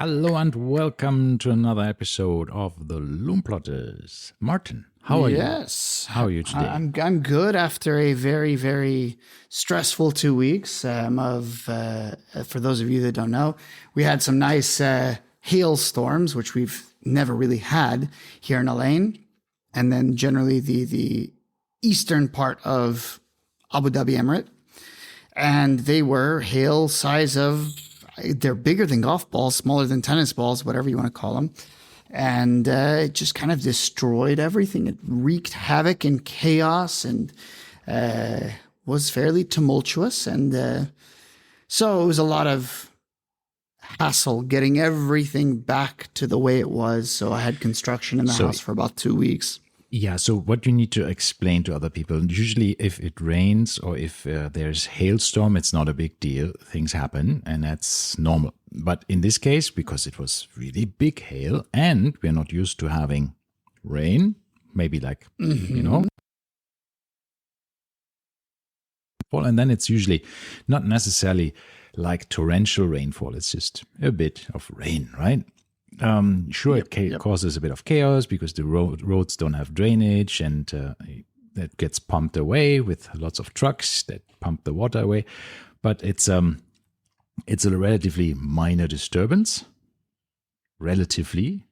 Hello and welcome to another episode of the Lume Plotters. Martin, how are you? Yes. How are you today? I'm good after a very, very stressful 2 weeks for those of you that don't know, we had some nice hailstorms, which we've never really had here in Elaine. And then generally the eastern part of Abu Dhabi Emirate. And they were hail size of, they're bigger than golf balls, smaller than tennis balls, whatever you want to call them. And it just kind of destroyed everything. It wreaked havoc and chaos and was fairly tumultuous. And so it was a lot of hassle getting everything back to the way it was. So I had construction in the house for about 2 weeks. Yeah, so what you need to explain to other people, usually if it rains or if there's hailstorm, it's not a big deal. Things happen and that's normal. But in this case, because it was really big hail and we're not used to having rain, maybe like, and then it's usually not necessarily like torrential rainfall. It's just a bit of rain, right? It causes a bit of chaos because the roads don't have drainage and that gets pumped away with lots of trucks that pump the water away. But it's a relatively minor disturbance, usually.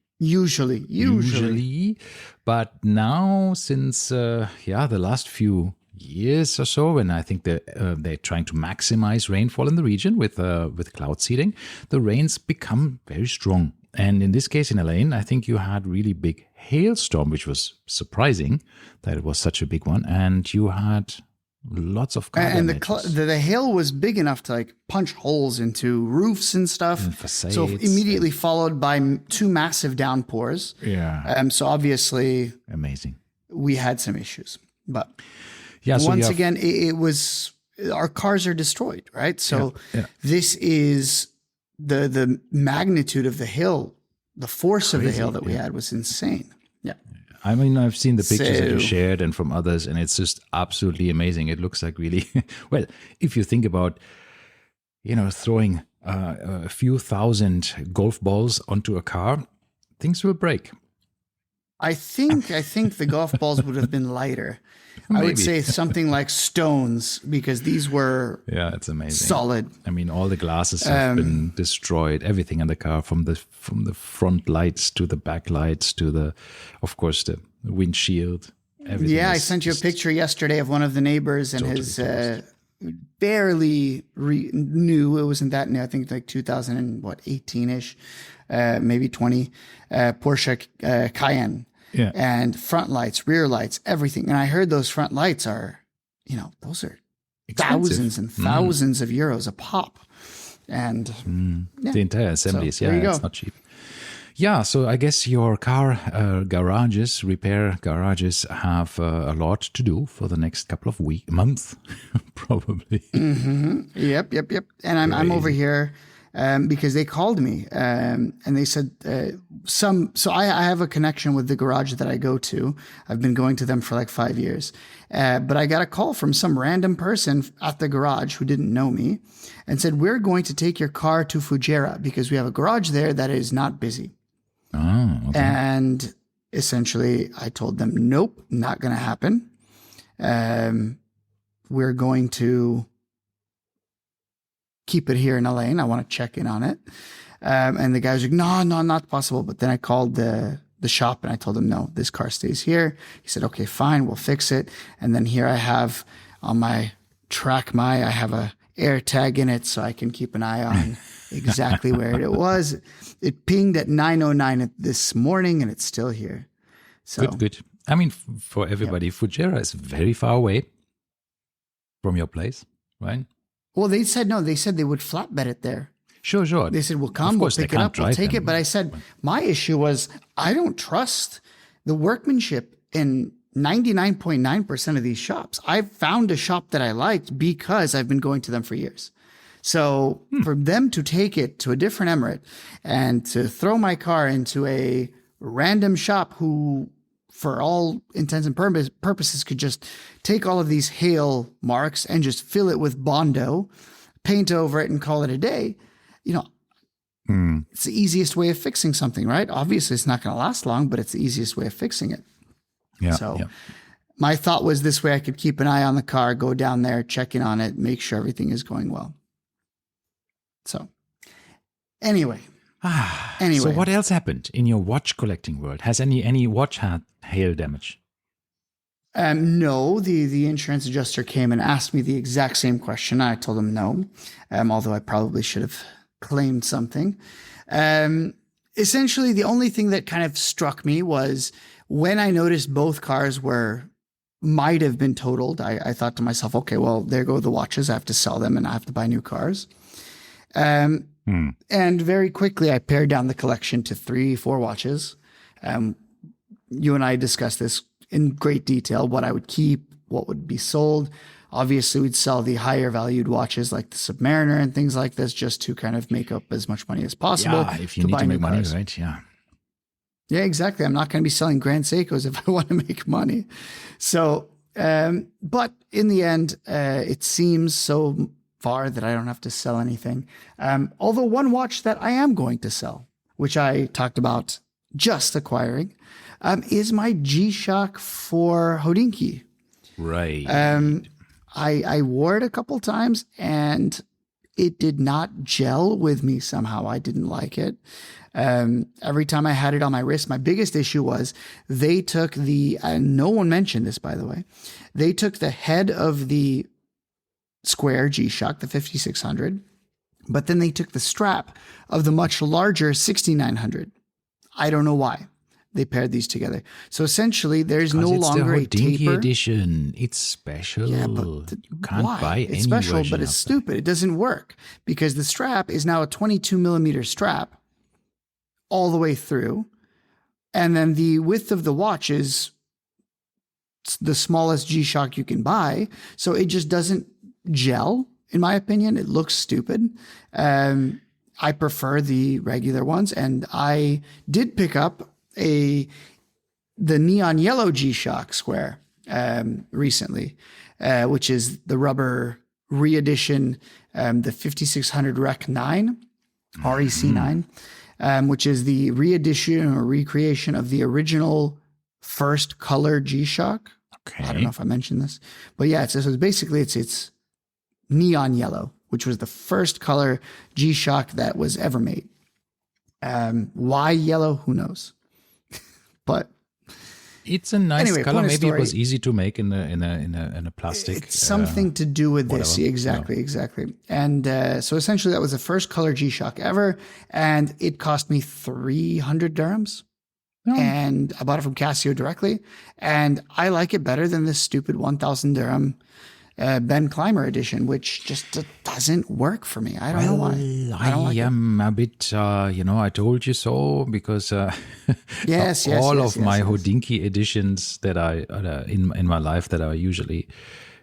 But now since the last few years or so, and I think they're trying to maximize rainfall in the region with cloud seeding, the rains become very strong. And in this case, in Elaine, I think you had really big hailstorm, which was surprising that it was such a big one. And you had lots of car damages. The hail was big enough to like punch holes into roofs and stuff. And facades, so immediately followed by two massive downpours. Yeah. So obviously, amazing. We had some issues, but again, it was our cars are destroyed, right? So this is. The magnitude of the hail, the force of the hail that we had was insane. Yeah. I mean, I've seen the pictures that you shared and from others, and it's just absolutely amazing. It looks like really, well, if you think about, throwing a few thousand golf balls onto a car, things will break. I think the golf balls would have been lighter. Maybe. I would say something like stones because these were it's amazing. Solid. I mean, all the glasses have been destroyed. Everything in the car, from the front lights to the back lights to of course, the windshield. Everything. Yeah, I sent you a picture yesterday of one of the neighbors and his barely new. It wasn't that new. I think like 2018-ish, maybe 20. Porsche Cayenne. Yeah. And front lights, rear lights, everything. And I heard those front lights are, those are expensive. Thousands and thousands of euros a pop. And the entire assemblies, so, it's not cheap. Yeah, so I guess your car repair garages have a lot to do for the next couple of months, probably. Mm-hmm. Yep. And I'm over here. Because they called me and they said so I have a connection with the garage that I go to. I've been going to them for like 5 years. But I got a call from some random person at the garage who didn't know me and said, we're going to take your car to Fujairah because we have a garage there that is not busy. Oh, okay. And essentially I told them, nope, not going to happen. We're going to keep it here in Elaine. I want to check in on it. And the guy was like, no, not possible. But then I called the shop and I told him, no, this car stays here. He said, okay, fine, we'll fix it. And then here I have on my I have a air tag in it so I can keep an eye on exactly where it was. It pinged at 9:09 this morning and it's still here. So Good. I mean, for everybody, Fujairah is very far away from your place, right? Well, they said no. They said they would flatbed it there. Sure. They said, we'll come, we'll pick it up, we'll take it. But I said, my issue was I don't trust the workmanship in 99.9% of these shops. I've found a shop that I liked because I've been going to them for years. So for them to take it to a different emirate and to throw my car into a random shop who, for all intents and purposes, could just take all of these hail marks and just fill it with Bondo, paint over it and call it a day, It's the easiest way of fixing something, right? Obviously, it's not going to last long, but it's the easiest way of fixing it. Yeah. So yeah. my thought was this way I could keep an eye on the car, go down there, check in on it, make sure everything is going well. So anyway. So what else happened in your watch collecting world? Has any watch had hail damage? No, the insurance adjuster came and asked me the exact same question. I told him no, although I probably should have claimed something. Essentially, the only thing that kind of struck me was when I noticed both cars might have been totaled. I thought to myself, okay, well, there go the watches. I have to sell them and I have to buy new cars. And very quickly, I pared down the collection to 3-4 watches. You and I discussed this in great detail, what I would keep, what would be sold. Obviously, we'd sell the higher valued watches like the Submariner and things like this just to kind of make up as much money as possible. Yeah, if you need to make money, right? Yeah. Yeah, exactly. I'm not going to be selling Grand Seikos if I want to make money. So, but in the end, it seems so far that I don't have to sell anything. Although one watch that I am going to sell, which I talked about just acquiring, is my G-Shock for Hodinkee. Right. I wore it a couple times and it did not gel with me somehow. I didn't like it. Every time I had it on my wrist, my biggest issue was they took no one mentioned this, by the way. They took the head of the square G-Shock, the 5600, but then they took the strap of the much larger 6900. I don't know why they paired these together. So essentially, there's no longer a taper edition. It's special. Yeah, but you can't buy any it's special, version but it's of stupid. It doesn't work because the strap is now a 22 millimeter strap all the way through, and then the width of the watch is the smallest G-Shock you can buy. So it just doesn't gel, in my opinion. It looks stupid. I prefer the regular ones, and I did pick up the neon yellow G-Shock square recently, which is the rubber re-edition, the 5600 Rec 9, REC 9, which is the re-edition or recreation of the original first color G-Shock. Okay. I don't know if I mentioned this, but yeah, it's basically it's neon yellow, which was the first color G-Shock that was ever made. Why yellow? Who knows? But it's a nice color. Maybe story, it was easy to make in a plastic. It's something to do with this. Exactly. And so essentially, that was the first color G-Shock ever, and it cost me 300 dirhams. Oh. And I bought it from Casio directly, and I like it better than this stupid 1,000 dirham Ben Clymer edition, which just doesn't work for me. I don't know why. I am a bit, I told you so, because yes, my Hodinkee editions that I in my life that I usually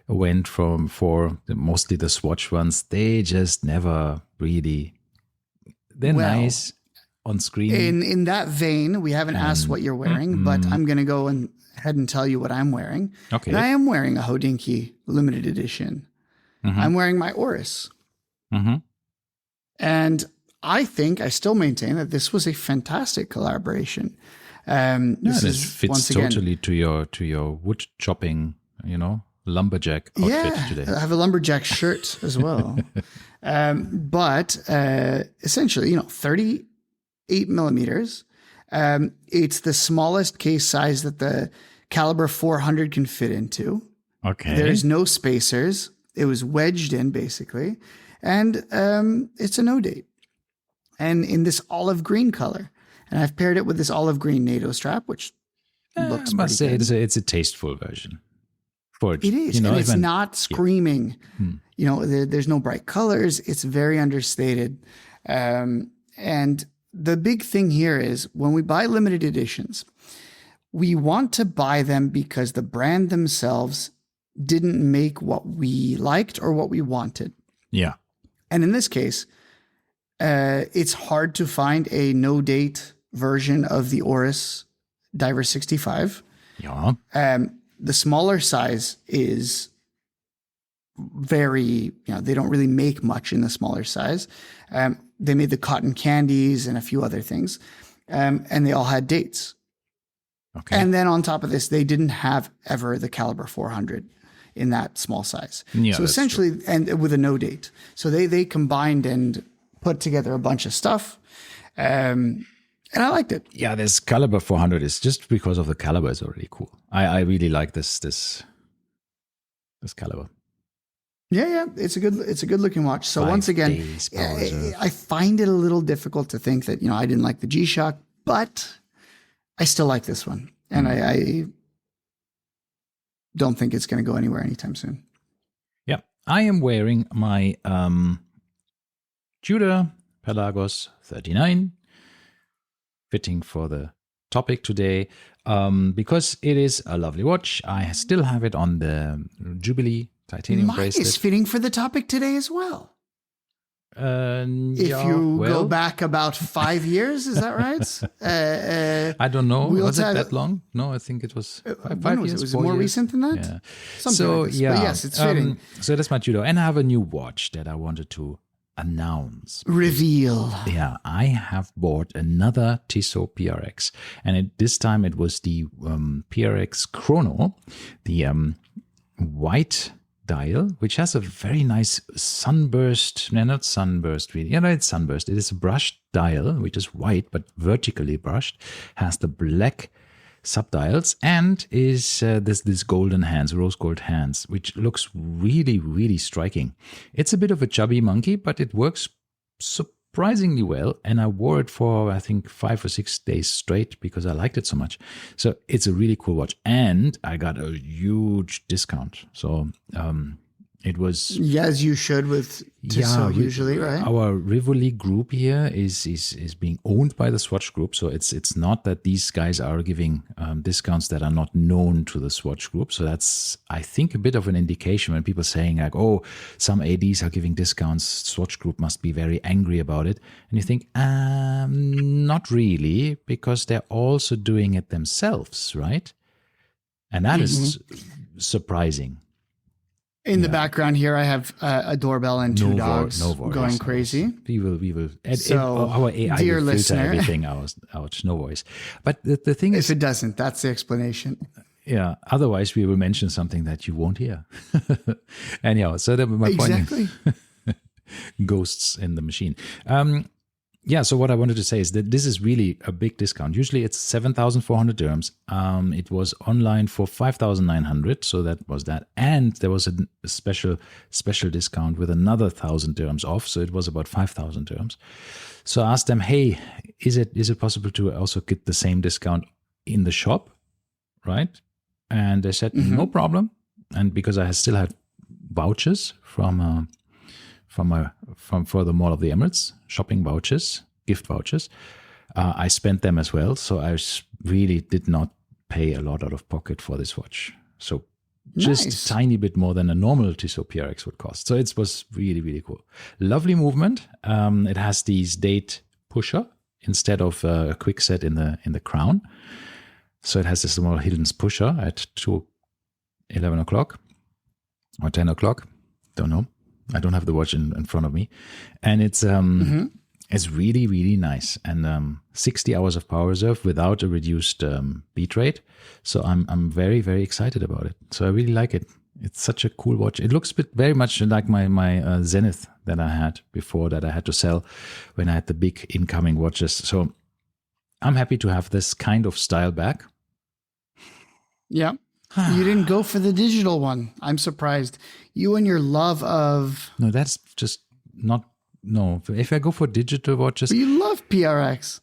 went for mostly the Swatch ones, they just never really. They're nice on screen. In that vein, we haven't asked what you're wearing, but I'm going to go ahead and tell you what I'm wearing. Okay. And I am wearing a Hodinkee limited edition. I'm wearing my Oris. And I still maintain that this was a fantastic collaboration. This fits totally to your wood chopping, lumberjack outfit today. I have a lumberjack shirt as well. But essentially, 38 millimeters. It's the smallest case size that the Caliber 400 can fit into. Okay. There's no spacers. It was wedged in basically. And it's a no date. And in this olive green color. And I've paired it with this olive green NATO strap, which looks I must say good. it's a tasteful version. It is. And it's not screaming. There's no bright colors. It's very understated. And the big thing here is when we buy limited editions, we want to buy them because the brand themselves didn't make what we liked or what we wanted. Yeah. And in this case, it's hard to find a no-date version of the Oris Diver 65. Yeah. The smaller size is very, they don't really make much in the smaller size. They made the cotton candies and a few other things. And they all had dates. Okay. And then on top of this, they didn't have ever the caliber 400 in that small size. Yeah, so that's essentially, and with a no date. So they combined and put together a bunch of stuff. And I liked it. Yeah, this caliber 400 is just because of the caliber is already cool. I really like this caliber. Yeah, it's a good looking watch. So 5 once again, days power reserve. I find it a little difficult to think that I didn't like the G-Shock, but I still like this one, and I don't think it's going to go anywhere anytime soon. Yeah, I am wearing my Tudor Pelagos 39, fitting for the topic today, because it is a lovely watch. I still have it on the Jubilee titanium Mine bracelet. is fitting for the topic today as well. If Yeah, you well, go back about 5 years, is that right? I don't know. we'll Was it tell- that long? No, I think it was when five was years. it? Was it 4 more years. recent than that? Yeah. Something So like this. yeah, But yes, it's fitting. So that's my Judo, and I have a new watch that I wanted to announce. Reveal. Yeah, I have bought another Tissot PRX, and this time it was the PRX Chrono, the white dial, which has a very nice sunburst. No, not sunburst really. Yeah, no, it's sunburst. It is a brushed dial, which is white but vertically brushed. Has the black subdials and is this golden hands, rose gold hands, which looks really, really striking. It's a bit of a chubby monkey, but it works surprisingly well. And I wore it for, I think, 5 or 6 days straight because I liked it so much. So it's a really cool watch. And I got a huge discount. So it was... As you should with Tissot usually, right? Our Rivoli group here is being owned by the Swatch Group, so it's not that these guys are giving discounts that are not known to the Swatch Group. So that's, I think, a bit of an indication when people saying like, oh, some ADs are giving discounts, Swatch Group must be very angry about it. And you think, not really, because they're also doing it themselves, right? And that is surprising. In the background here, I have a doorbell and two dogs voice, going crazy. We will. So, our AI dear will filter listener, everything out. No voice. But the thing if is, it doesn't, that's the explanation. yeah. Otherwise, we will mention something that you won't hear. Anyhow, so that my point. Exactly. Ghosts in the machine. Yeah, so what I wanted to say is that this is really a big discount. Usually it's 7,400 dirhams. It was online for 5,900, so that was that. And there was a special discount with another 1,000 dirhams off, so it was about 5,000 dirhams. So I asked them, hey, is it possible to also get the same discount in the shop, right? And they said, no problem. And because I still had vouchers for the Mall of the Emirates, shopping vouchers, gift vouchers, I spent them as well. So I really did not pay a lot out of pocket for this watch. So just a tiny bit more than a normal Tissot PRX would cost. So it was really, really cool. Lovely movement. It has these date pusher instead of a quick set in the crown. So it has this small hidden pusher at 11 o'clock or 10 o'clock. Don't know. I don't have the watch in front of me, and it's really, really nice, and 60 hours of power reserve without a reduced beat rate. So I'm very, very excited about it. So I really like it. It's such a cool watch. It looks very much like my Zenith that I had before, that I had to sell when I had the big incoming watches. So I'm happy to have this kind of style back. Yeah. You didn't go for the digital one. I'm surprised. You and your love of... No, that's just not... No, if I go for digital watches... But you love PRX.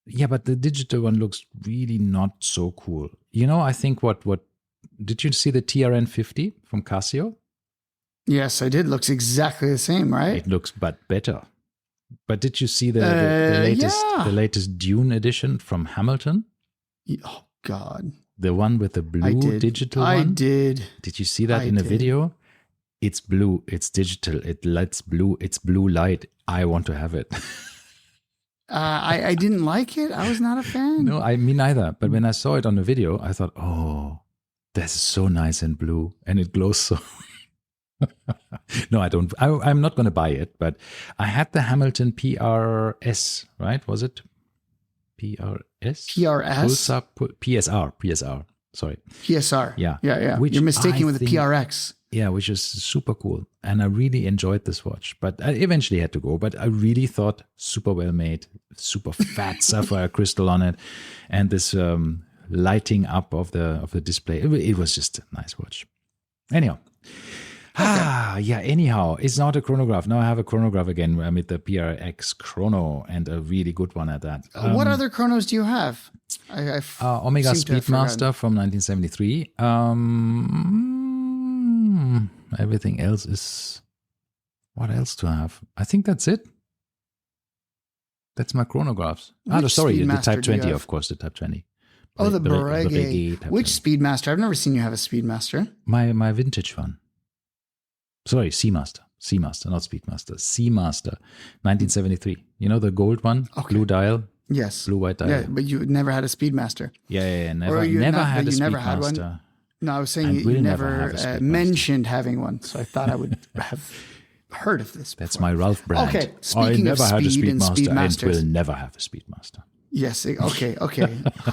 Yeah, but the digital one looks really not so cool. You know, I think what... Did you see the TRN 50 from Casio? Yes, I did. Looks exactly the same, right? It looks but better. But did you see the latest Dune edition from Hamilton? Oh, God. The one with the blue digital one? I did. Did you see that in a video? It's blue. It's digital. It lights blue. It's blue light. I want to have it. I didn't like it. I was not a fan. No, me neither. But when I saw it on the video, I thought, oh, this is so nice and blue. And it glows so. No, I don't. I'm not going to buy it, but I had the Hamilton PRS, right? Was it PRS? PRS? Pulsar, PSR. Sorry. PSR. Yeah. Yeah. Which You're mistaken I with the think- PRX. Yeah, which is super cool. And I really enjoyed this watch, but I eventually had to go. But I really thought super well made, super fat sapphire crystal on it. And this lighting up of the display. It was just a nice watch. Anyhow. Anyhow, it's not a chronograph. Now I have a chronograph again with the PRX Chrono and a really good one at that. What other chronos do you have? Omega seem to have Speedmaster from 1973. Everything else is. What else do I have? I think that's it. That's my chronographs. Which Sorry, the Speedmaster Type do you 20, have? of course, the Type 20. Oh, the Breguet Breguet. Type Which 20. Speedmaster? I've never seen you have a Speedmaster. My vintage one. Sorry, Seamaster, not Speedmaster. Seamaster, 1973. You know the gold one, blue dial, Yes. blue white dial. Yeah, but you never had a Speedmaster. Yeah. Or you Never not- had but a you never had one? Speedmaster. No, I was saying And you will never never have a Speedmaster. mentioned having one, so I thought I would have heard of this. That's before. my Ralph brand. Okay, I speaking of never had a speed and Speedmaster and Speedmasters. will never have a Speedmaster. Yes. Okay.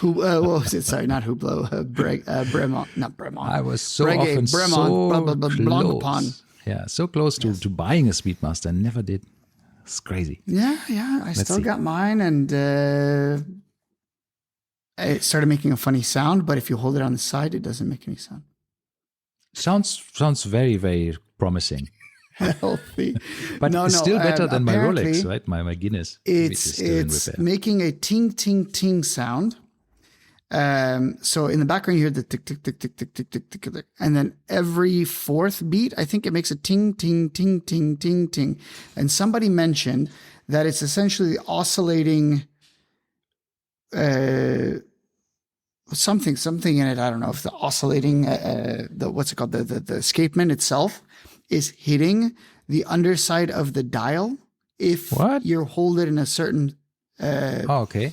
What was it? Sorry, not Hublot. Bremont. Not Bremont. I was so Breguet, often Bremont, so blah, blah, blah, Blancpain. close. Yeah, so close to buying a Speedmaster and never did. It's crazy. Yeah. I still see. got mine, and it started making a funny sound. But if you hold it on the side, it doesn't make any sound. Sounds very, very promising. Healthy, But it's still better than my apparently Rolex, right? My Guinness, which is still in It's repair. making a ting ting ting sound. So in the background you hear the tick tick tick tick tick tick tick tick tick, and then every fourth beat, I think it makes a ting ting ting ting ting ting. And somebody mentioned that it's essentially oscillating something in it. I don't know if the oscillating the what's it called, the escapement itself is hitting the underside of the dial if What? you hold it in a certain Oh, okay.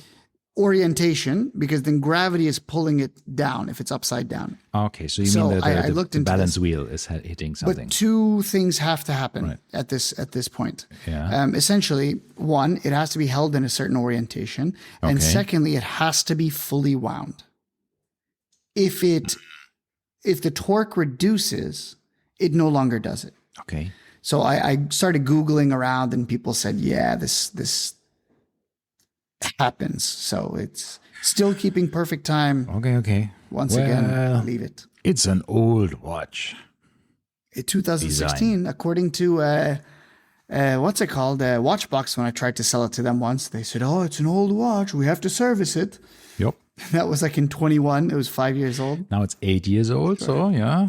orientation, because then gravity is pulling it down if it's upside down. Okay, so you So mean I the looked into balance this. wheel is hitting something. But two things have to happen at this point. Yeah. Essentially, one, it has to be held in a certain orientation, and Okay. secondly, it has to be fully wound. If the torque reduces, it no longer does it. Okay. So I started Googling around, and people said, yeah, this happens. So it's still keeping perfect time. Okay. Once Well, again, leave it. It's an old watch. In 2016, according to what's it called, Watchbox, when I tried to sell it to them once, they said, oh, it's an old watch. We have to service it. Yep. That was like in 21. It was 5 years old. Now it's 8 years old, so yeah,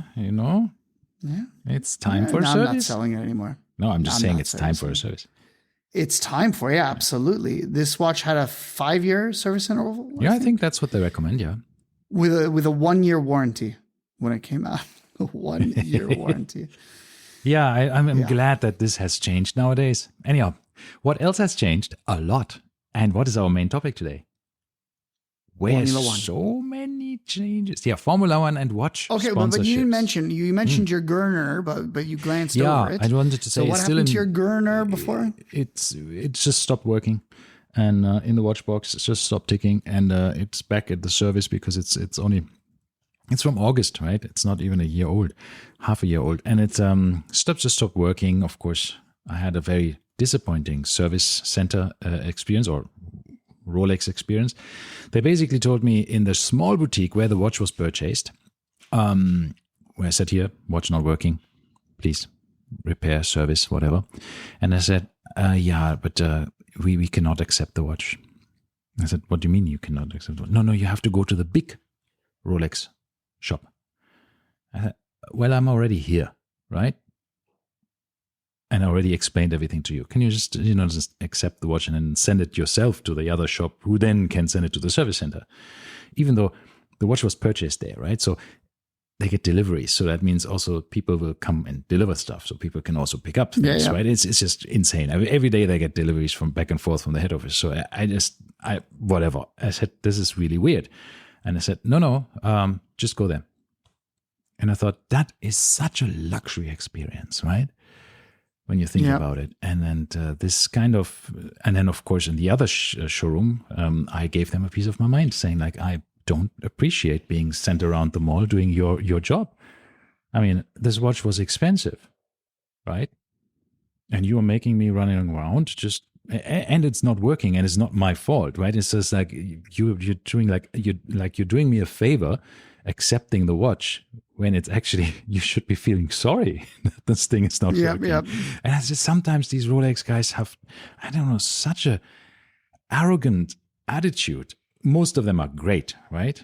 it's time for a now I'm not service. selling it anymore. No, I'm just I'm saying not it's time for a service. It's time for, yeah, absolutely. This watch had a 5-year service interval. Yeah, I think that's what they recommend. Yeah. With a 1-year warranty when it came out. A 1-year warranty. Yeah, I'm glad that this has changed nowadays. Anyhow, what else has changed? A lot. And what is our main topic today? Where's Formula One. so many changes? Yeah, Formula One and watch Okay, sponsorships. but you mentioned your Gurner, but you glanced Yeah, over it. I wanted to say So it's what still happened in. to your Gurner before? It just stopped working, and in the watch box it's just stopped ticking, and it's back at the service because it's from August, right? It's not even a year old, half a year old, and it stopped working. Of course, I had a very disappointing service center experience or Rolex experience. They basically told me in the small boutique where the watch was purchased, where I said, here, watch not working, please repair, service, whatever. And I said, yeah, but we cannot accept the watch. I said, what do you mean you cannot accept the watch? No, you have to go to the big Rolex shop. I said, well, I'm already here, right? And I already explained everything to you. Can you just accept the watch and then send it yourself to the other shop, who then can send it to the service center? Even though the watch was purchased there, right? So they get deliveries. So that means also people will come and deliver stuff. So people can also pick up things, right? It's just insane. Every day they get deliveries from back and forth from the head office. So I whatever. I said, this is really weird. And I said, no, just go there. And I thought, that is such a luxury experience, right? When you think about it. And then this kind of, and then of course in the other showroom, I gave them a piece of my mind saying like, I don't appreciate being sent around the mall doing your job. I mean, this watch was expensive, right? And you are making me running around just, and it's not working, and it's not my fault, right? It's just like you're doing you're doing me a favor, accepting the watch when it's actually you should be feeling sorry that this thing is not working. And it's just sometimes these Rolex guys have, I don't know, such a arrogant attitude. Most of them are great, right?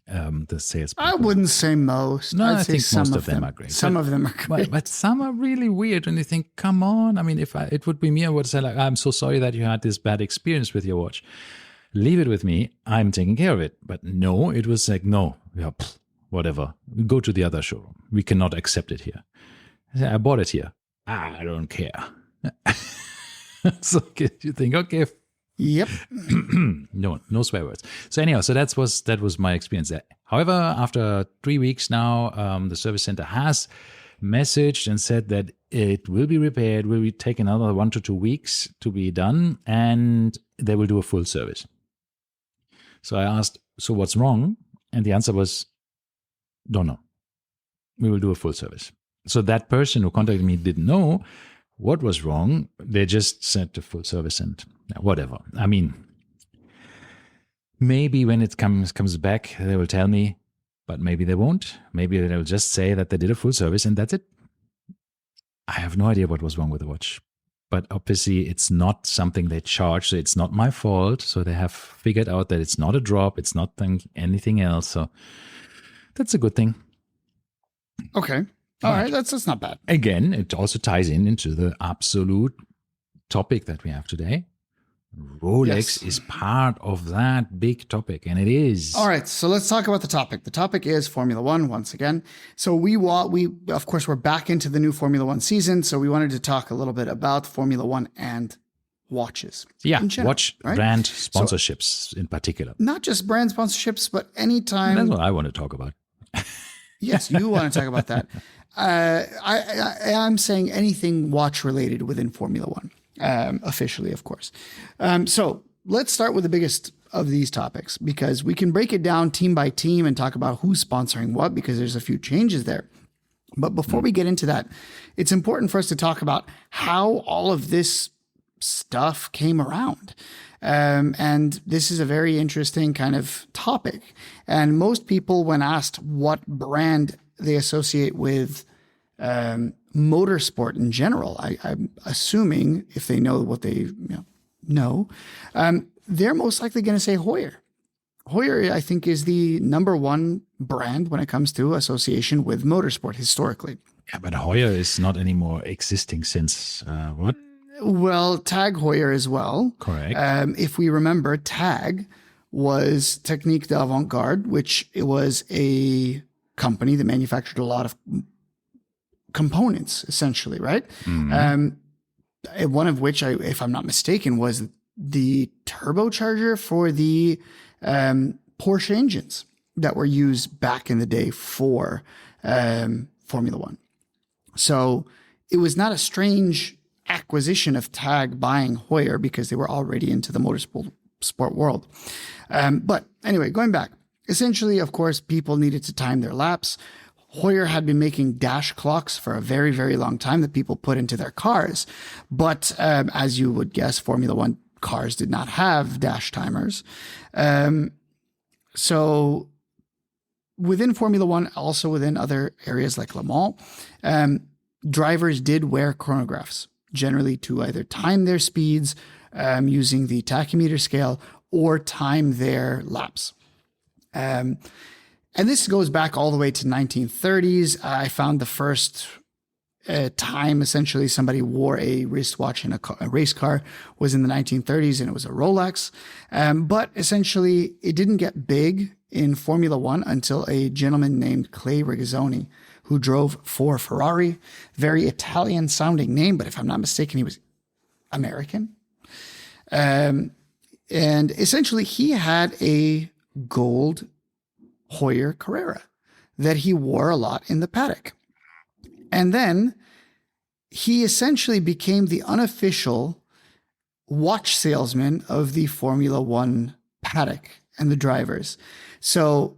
The salespeople. I wouldn't say most. No, I'd I say think some most of them are great. Some of them are great. But some are really weird, and you think, come on. I mean, if it would be me, I would say like, I'm so sorry that you had this bad experience with your watch. Leave it with me. I'm taking care of it. But no, it was like, no, yeah, whatever. Go to the other showroom. We cannot accept it here. I bought it here. I don't care. So you think, okay. Yep. No swear words. So anyhow, so that was my experience there. However, after 3 weeks now, the service center has messaged and said that it will be repaired, will take another 1 to 2 weeks to be done, and they will do a full service. So I asked, so what's wrong? And the answer was, don't know. We will do a full service. So that person who contacted me didn't know what was wrong. They just said the full service and whatever. I mean, maybe when it comes back, they will tell me, but maybe they won't. Maybe they'll just say that they did a full service and that's it. I have no idea what was wrong with the watch. But obviously, it's not something they charge, so it's not my fault. So they have figured out that it's not a drop, it's not anything else. So that's a good thing. Okay. All right. That's not bad. Again, it also ties into the absolute topic that we have today. Rolex is part of that big topic, and it is. All right, so let's talk about the topic. The topic is Formula One once again. So we of course we're back into the new Formula One season, so we wanted to talk a little bit about Formula One and watches. Yeah, in general, watch brand sponsorships in particular. Not just brand sponsorships, but anytime. That's what I want to talk about. Yes, you want to talk about that. I'm saying anything watch related within Formula One. Officially, of course. So let's start with the biggest of these topics, because we can break it down team by team and talk about who's sponsoring what, because there's a few changes there. But before we get into that, it's important for us to talk about how all of this stuff came around. And this is a very interesting kind of topic. And most people, when asked what brand they associate with motorsport in general, I'm assuming if they know what they know, they're most likely going to say Heuer. Heuer, I think, is the number one brand when it comes to association with motorsport historically. Yeah, but Heuer is not anymore existing since what? Well, Tag Heuer as well. Correct. If we remember, Tag was Technique d'Avant-Garde, which it was a company that manufactured a lot of components, essentially, right? Mm-hmm. One of which, if I'm not mistaken, was the turbocharger for the Porsche engines that were used back in the day for Formula One. So it was not a strange acquisition of Tag buying Heuer, because they were already into the motorsport world. But anyway, going back, essentially, of course, people needed to time their laps. Heuer had been making dash clocks for a very, very long time that people put into their cars. But as you would guess, Formula One cars did not have dash timers. So within Formula One, also within other areas like Le Mans, drivers did wear chronographs, generally to either time their speeds using the tachymeter scale or time their laps. And this goes back all the way to 1930s. I found the first time essentially somebody wore a wristwatch in a race car was in the 1930s, and it was a Rolex. But essentially, it didn't get big in Formula One until a gentleman named Clay Regazzoni, who drove for Ferrari. Very Italian-sounding name, but if I'm not mistaken, he was American. And essentially, he had a gold Heuer Carrera that he wore a lot in the paddock. And then he essentially became the unofficial watch salesman of the Formula One paddock and the drivers. So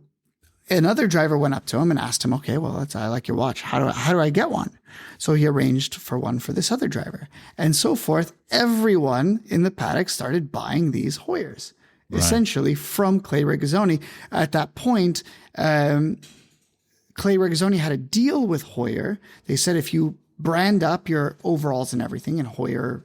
another driver went up to him and asked him, okay, well, I like your watch. How do I get one? So he arranged for one for this other driver and so forth. Everyone in the paddock started buying these Hoyers, essentially from Clay Regazzoni. At that point, Clay Regazzoni had a deal with Hoyer. They said if you brand up your overalls and everything in Hoyer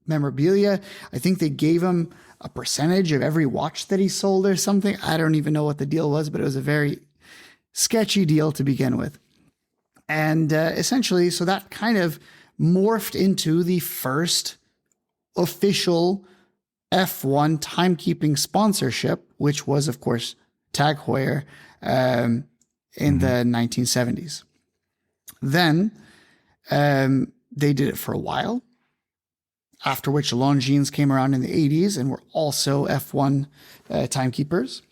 memorabilia, I think they gave him a percentage of every watch that he sold or something. I don't even know what the deal was, but it was a very sketchy deal to begin with. And essentially, so that kind of morphed into the first official F1 timekeeping sponsorship, which was, of course, Tag Heuer in the 1970s. Then they did it for a while, after which Longines came around in the 80s and were also F1 timekeepers.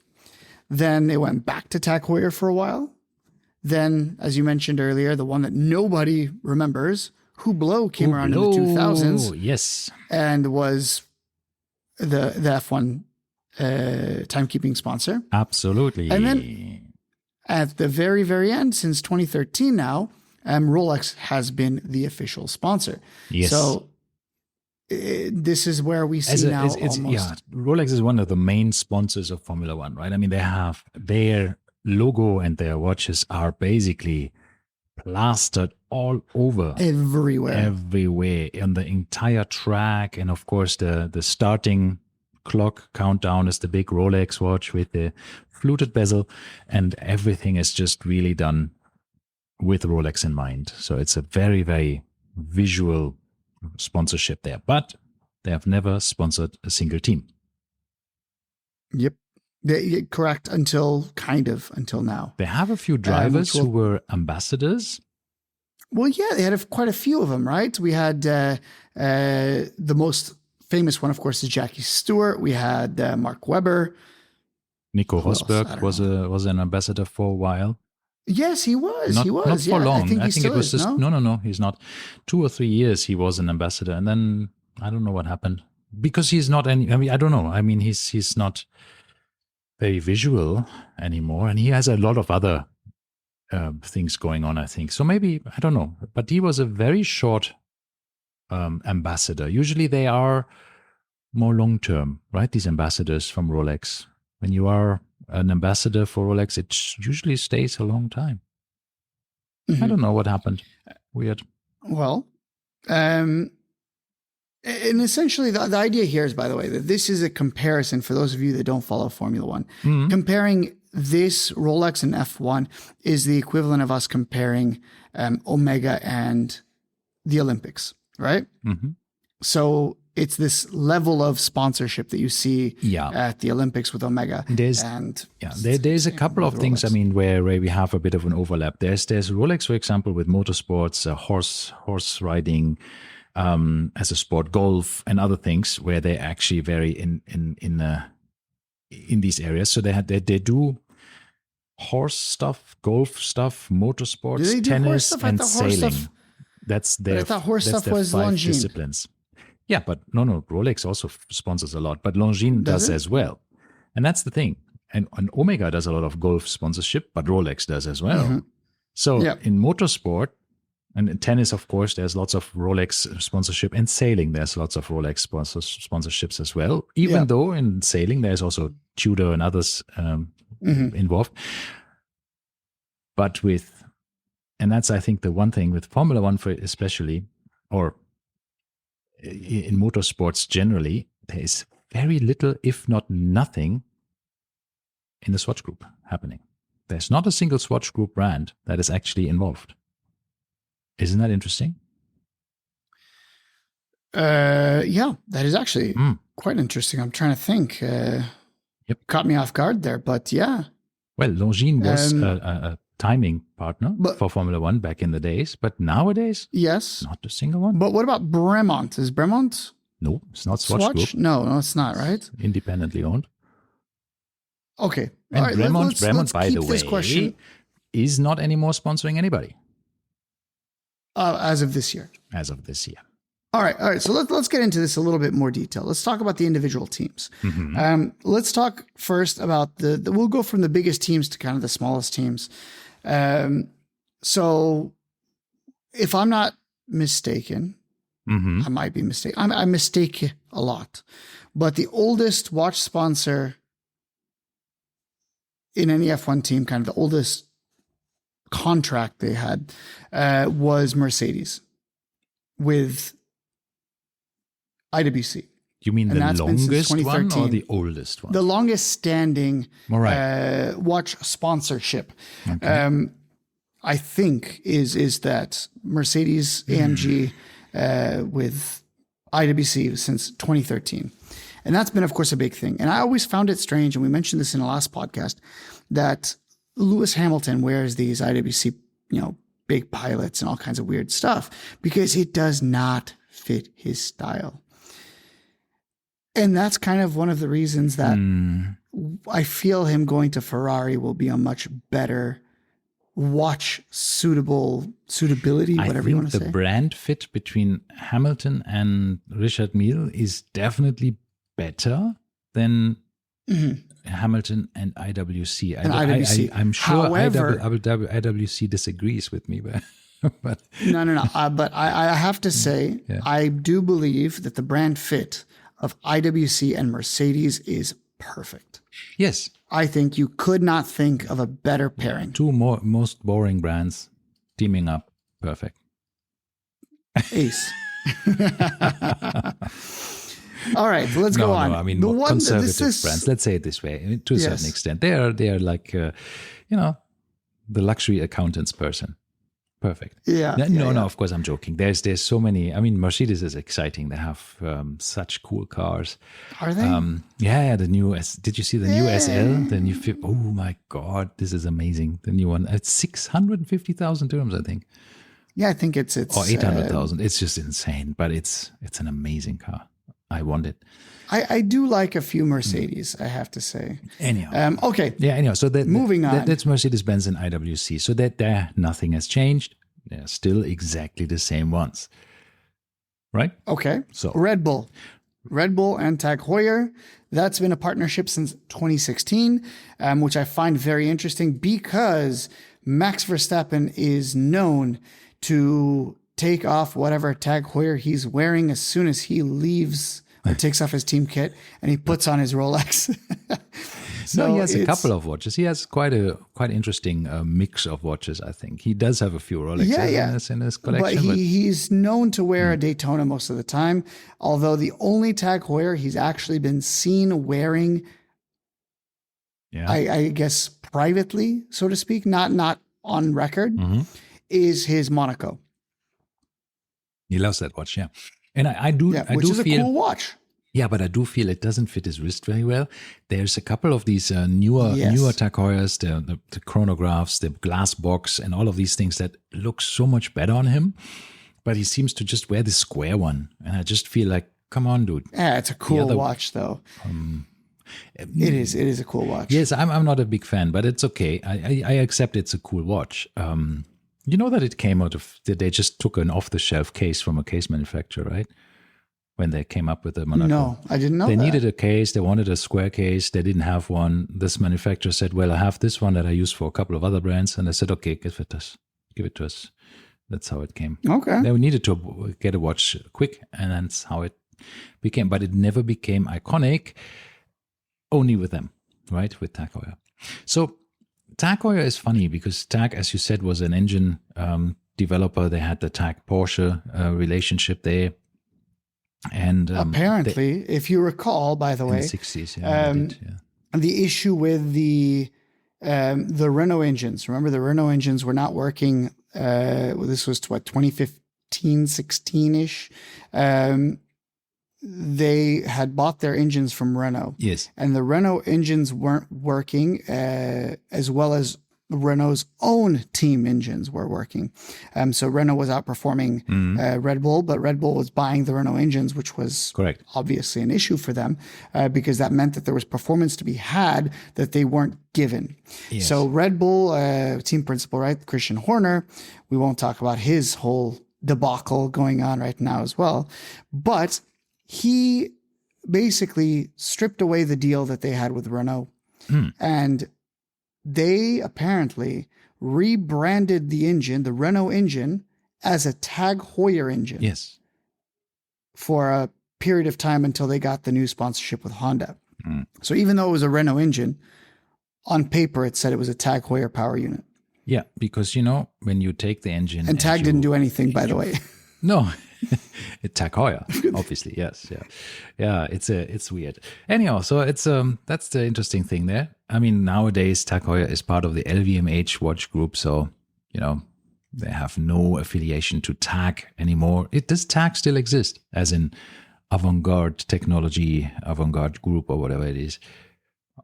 Then it went back to Tag Heuer for a while. Then, as you mentioned earlier, the one that nobody remembers, Hublot came around in the 2000s. Yes. And was the F1 timekeeping sponsor. Absolutely. And then at the very, very end, since 2013 now, Rolex has been the official sponsor. Yes. So this is where we see now almost... Yeah, Rolex is one of the main sponsors of Formula One, right? I mean, they have their logo and their watches are basically plastered all over. Everywhere on the entire track. And of course, the starting clock countdown is the big Rolex watch with the fluted bezel, and everything is just really done with Rolex in mind. So it's a very, very visual sponsorship there, but they have never sponsored a single team. Yep. Correct. Until now. They have a few drivers who were ambassadors. Well, yeah, they had quite a few of them, right? We had the most famous one, of course, is Jackie Stewart. We had Mark Webber. Nico Rosberg was an ambassador for a while. Yes, he was. Not for long. I think it was just no, he's not. 2 or 3 years he was an ambassador, and then I don't know what happened because he's not any. I mean, I don't know. I mean, he's not very visual anymore, and he has a lot of other things going on, I think. So maybe, I don't know, but he was a very short ambassador. Usually they are more long-term, right? These ambassadors from Rolex. When you are an ambassador for Rolex, it usually stays a long time. Mm-hmm. I don't know what happened. Weird. Well, and essentially the idea here is, by the way, that this is a comparison for those of you that don't follow Formula One. Mm-hmm. Comparing this Rolex and F1 is the equivalent of us comparing Omega and the Olympics, right? Mm-hmm. So it's this level of sponsorship that you see at the Olympics with Omega. There's a couple of things, Rolex. I mean, where we have a bit of an overlap. There's Rolex, for example, with motorsports, horse riding, as a sport, golf and other things, where they actually vary in these areas. So they do horse stuff, golf stuff, motorsports, tennis, and sailing. That's their. But I thought horse stuff was 5 Longines. disciplines. Yeah, but no, Rolex also sponsors a lot, but Longines does as well. And that's the thing. And Omega does a lot of golf sponsorship, but Rolex does as well. Mm-hmm. So in motorsport and in tennis, of course, there's lots of Rolex sponsorship, and sailing, there's lots of Rolex sponsorships as well. Even though in sailing, there's also Tudor and others involved. But and that's, I think, the one thing with Formula One, for especially, or in motorsports generally, there is very little, if not nothing, in the Swatch Group happening. There's not a single Swatch Group brand that is actually involved. Isn't that interesting? Yeah, that is actually quite interesting. I'm trying to think. Caught me off guard there, but yeah. Well, Longines was a timing partner for Formula One back in the days, but nowadays, not a single one. But what about Bremont? Is Bremont? No, it's not Swatch Group. No, it's not, right? Independently owned. Okay. And all right, Bremont, by the way, is not anymore sponsoring anybody As of this year. as of this year. All right. So let's get into this a little bit more detail. Let's talk about the individual teams. Let's talk first about we'll go from the biggest teams to kind of the smallest teams. So if I'm not mistaken, I might be mistaken. I mistake a lot, but the oldest watch sponsor in any F1 team, kind of the oldest contract they had, was Mercedes with IWC. You mean the longest one or the oldest one? The longest standing right. watch sponsorship. Okay. I think is that Mercedes AMG with IWC since 2013. And that's been, of course, a big thing. And I always found it strange, and we mentioned this in the last podcast, that Lewis Hamilton wears these IWC, big pilots and all kinds of weird stuff because it does not fit his style. And that's kind of one of the reasons that I feel him going to Ferrari will be a much better watch suitability, whatever you want to say. The brand fit between Hamilton and Richard Mille is definitely better than Hamilton and IWC. I'm sure However, IWC disagrees with me, but no. But I have to say, I do believe that the brand fit of IWC and Mercedes is perfect. Yes. I think you could not think of a better pairing. Two most boring brands teaming up. Perfect. Ace. All right, let's go on. No, I mean, conservative brands. Let's say it this way. To a certain extent, they are like, the luxury accountant's person. Perfect. Yeah. No. Of course, I'm joking. There's so many. I mean, Mercedes is exciting. They have such cool cars. Are they? The new. Did you see the new SL? The new. Oh my God, this is amazing. The new one. It's 650,000 dirhams, I think. Yeah, I think it's or 800,000. It's just insane, but it's an amazing car. I want it. I do like a few Mercedes, I have to say. Anyhow. Okay. Yeah, anyhow. So moving on. That's Mercedes-Benz and IWC. So that there, nothing has changed. They're still exactly the same ones. Right? Okay. So Red Bull and Tag Heuer. That's been a partnership since 2016, which I find very interesting because Max Verstappen is known to take off whatever Tag Heuer he's wearing as soon as he leaves or takes off his team kit and he puts on his Rolex. So he has a couple of watches. He has quite interesting mix of watches, I think. He does have a few Rolexes in his collection. But he's known to wear a Daytona most of the time, although the only Tag Heuer he's actually been seen wearing, I guess privately, so to speak, not on record, is his Monaco. He loves that watch, yeah. And I do feel... Which is a cool watch. Yeah, but I do feel it doesn't fit his wrist very well. There's a couple of these newer Tag Heuers, the chronographs, the glass box, and all of these things that look so much better on him. But he seems to just wear the square one. And I just feel like, come on, dude. Yeah, it's a cool watch, though. It is a cool watch. Yes, I'm not a big fan, but it's okay. I accept it's a cool watch. You know that it came out of, they just took an off-the-shelf case from a case manufacturer, right? When they came up with the Monaco. No, I didn't know They that. needed a case. They wanted a square case. They didn't have one. This manufacturer said, well, I have this one that I use for a couple of other brands. And I said, okay, give it to us. That's how it came. Okay. They needed to get a watch quick, and that's how it became. But it never became iconic, only with them, right? With Tag Heuer. So Tag Heuer is funny because Tag, as you said, was an engine developer. They had the Tag Porsche relationship there. And apparently, if you recall, by the way, in the 60s, the issue with the Renault engines. Remember, the Renault engines were not working. This was 2015, 16-ish. They had bought their engines from Renault. Yes. And the Renault engines weren't working as well as Renault's own team engines were working. So Renault was outperforming Red Bull, but Red Bull was buying the Renault engines, which was Correct. obviously an issue for them because that meant that there was performance to be had that they weren't given. Yes. So Red Bull team principal, right, Christian Horner, we won't talk about his whole debacle going on right now as well, but he basically stripped away the deal that they had with Renault and they apparently rebranded the engine, the Renault engine, as a Tag Heuer engine. Yes. For a period of time until they got the new sponsorship with Honda. So even though it was a Renault engine, on paper it said it was a Tag Heuer power unit. Yeah, because, when you take the engine... And Tag didn't do anything, by the way. No. Tag Heuer, obviously, yes. Yeah, it's weird. Anyhow, so it's that's the interesting thing there. I mean, nowadays, Tag Heuer is part of the LVMH watch group, so, they have no affiliation to Tag anymore. Does Tag still exist, as in Avant-Garde Technology, Avant-Garde Group, or whatever it is?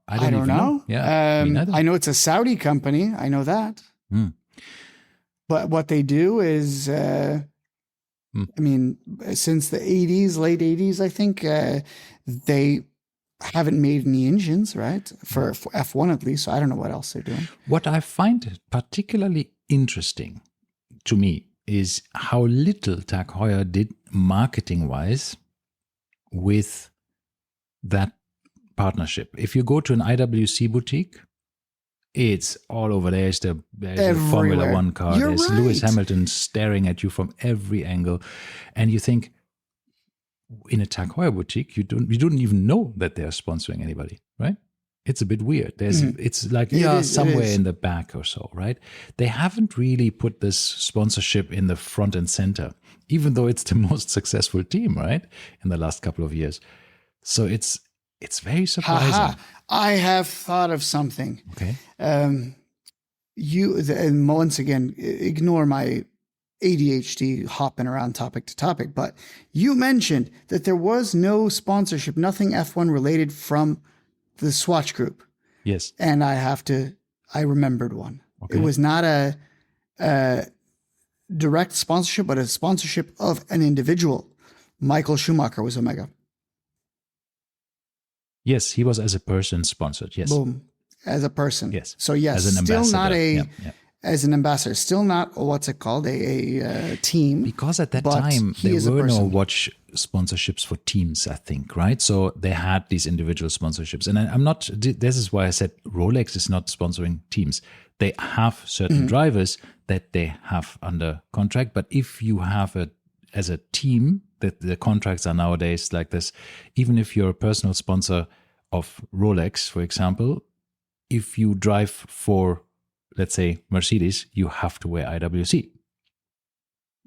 I don't know. Yeah, I know it's a Saudi company. I know that. But what they do is, since the 80s, late 80s, I think, they haven't made any engines, right? For F1 at least. So I don't know what else they're doing. What I find particularly interesting to me is how little Tag Heuer did marketing-wise with that partnership. If you go to an IWC boutique, it's all over. There's a Formula One car. There's right. Lewis Hamilton staring at you from every angle. And you think, in a Tag Heuer boutique, you don't even know that they're sponsoring anybody, right? It's a bit weird. It's like, somewhere in the back or so, right? They haven't really put this sponsorship in the front and center, even though it's the most successful team, right? In the last couple of years. So it's very surprising. I have thought of something. Okay. And once again, ignore my ADHD hopping around topic to topic, but you mentioned that there was no sponsorship, nothing F1 related from the Swatch Group. Yes. And I remembered one. Okay. It was not a direct sponsorship, but a sponsorship of an individual. Michael Schumacher was Omega. Yes, he was as a person sponsored. Yes. Boom. As a person. Yes. So yes, as an still ambassador. not as an ambassador, still not what's it called, a team. Because at that time there were no watch sponsorships for teams, I think, right? So they had these individual sponsorships, and I'm not. This is why I said Rolex is not sponsoring teams. They have certain drivers that they have under contract, but if you have as a team, that the contracts are nowadays like this. Even if you're a personal sponsor of Rolex, for example, if you drive for, let's say, Mercedes, you have to wear IWC.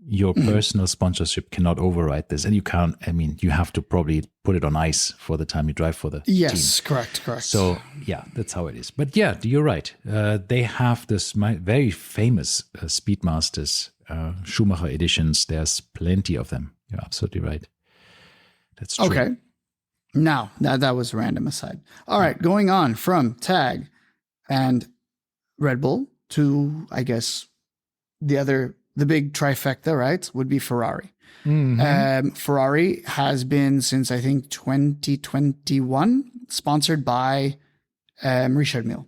Your personal sponsorship cannot override this. And you can't, you have to probably put it on ice for the time you drive for the team. Correct. So, yeah, that's how it is. But yeah, you're right. They have this very famous Speedmasters Schumacher editions. There's plenty of them. You're absolutely right. That's true. Okay. Now, that was a random aside. All right, going on from Tag and Red Bull to, I guess, the big trifecta, right, would be Ferrari. Ferrari has been, since I think 2021, sponsored by Richard Mille.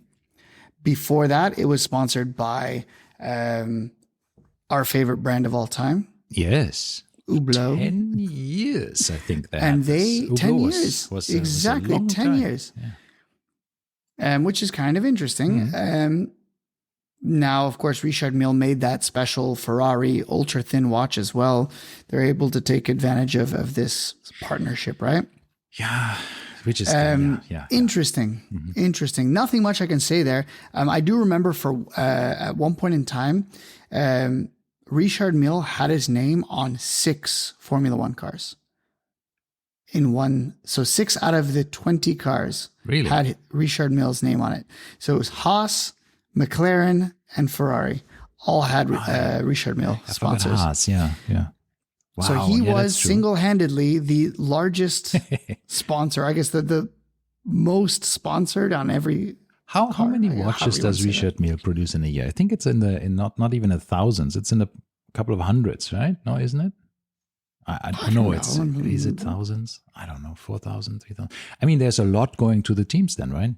Before that, it was sponsored by our favorite brand of all time. Yes. Hublot. 10 years, I think that. And they 10 years. Was exactly, was 10 time. years. Yeah. Which is kind of interesting. Now, of course, Richard Mille made that special Ferrari ultra thin watch as well. They're able to take advantage of this partnership, right? Yeah. Which is interesting. Interesting. Nothing much I can say there. I do remember at one point in time, Richard Mille had his name on 6 Formula One cars. So 6 out of the 20 cars had Richard Mille's name on it. So it was Haas, McLaren, and Ferrari all had Richard Mille sponsors. Haas, yeah. Wow. So he was single-handedly the largest sponsor. I guess the most sponsored on every How many however watches you wanna does say that. Richard Mille produce in a year? I think it's in not even a thousands. It's in a couple of hundreds, right? No, isn't it? I know it's is it thousands? I don't know, 4,000, 3,000. I mean, there's a lot going to the teams then, right?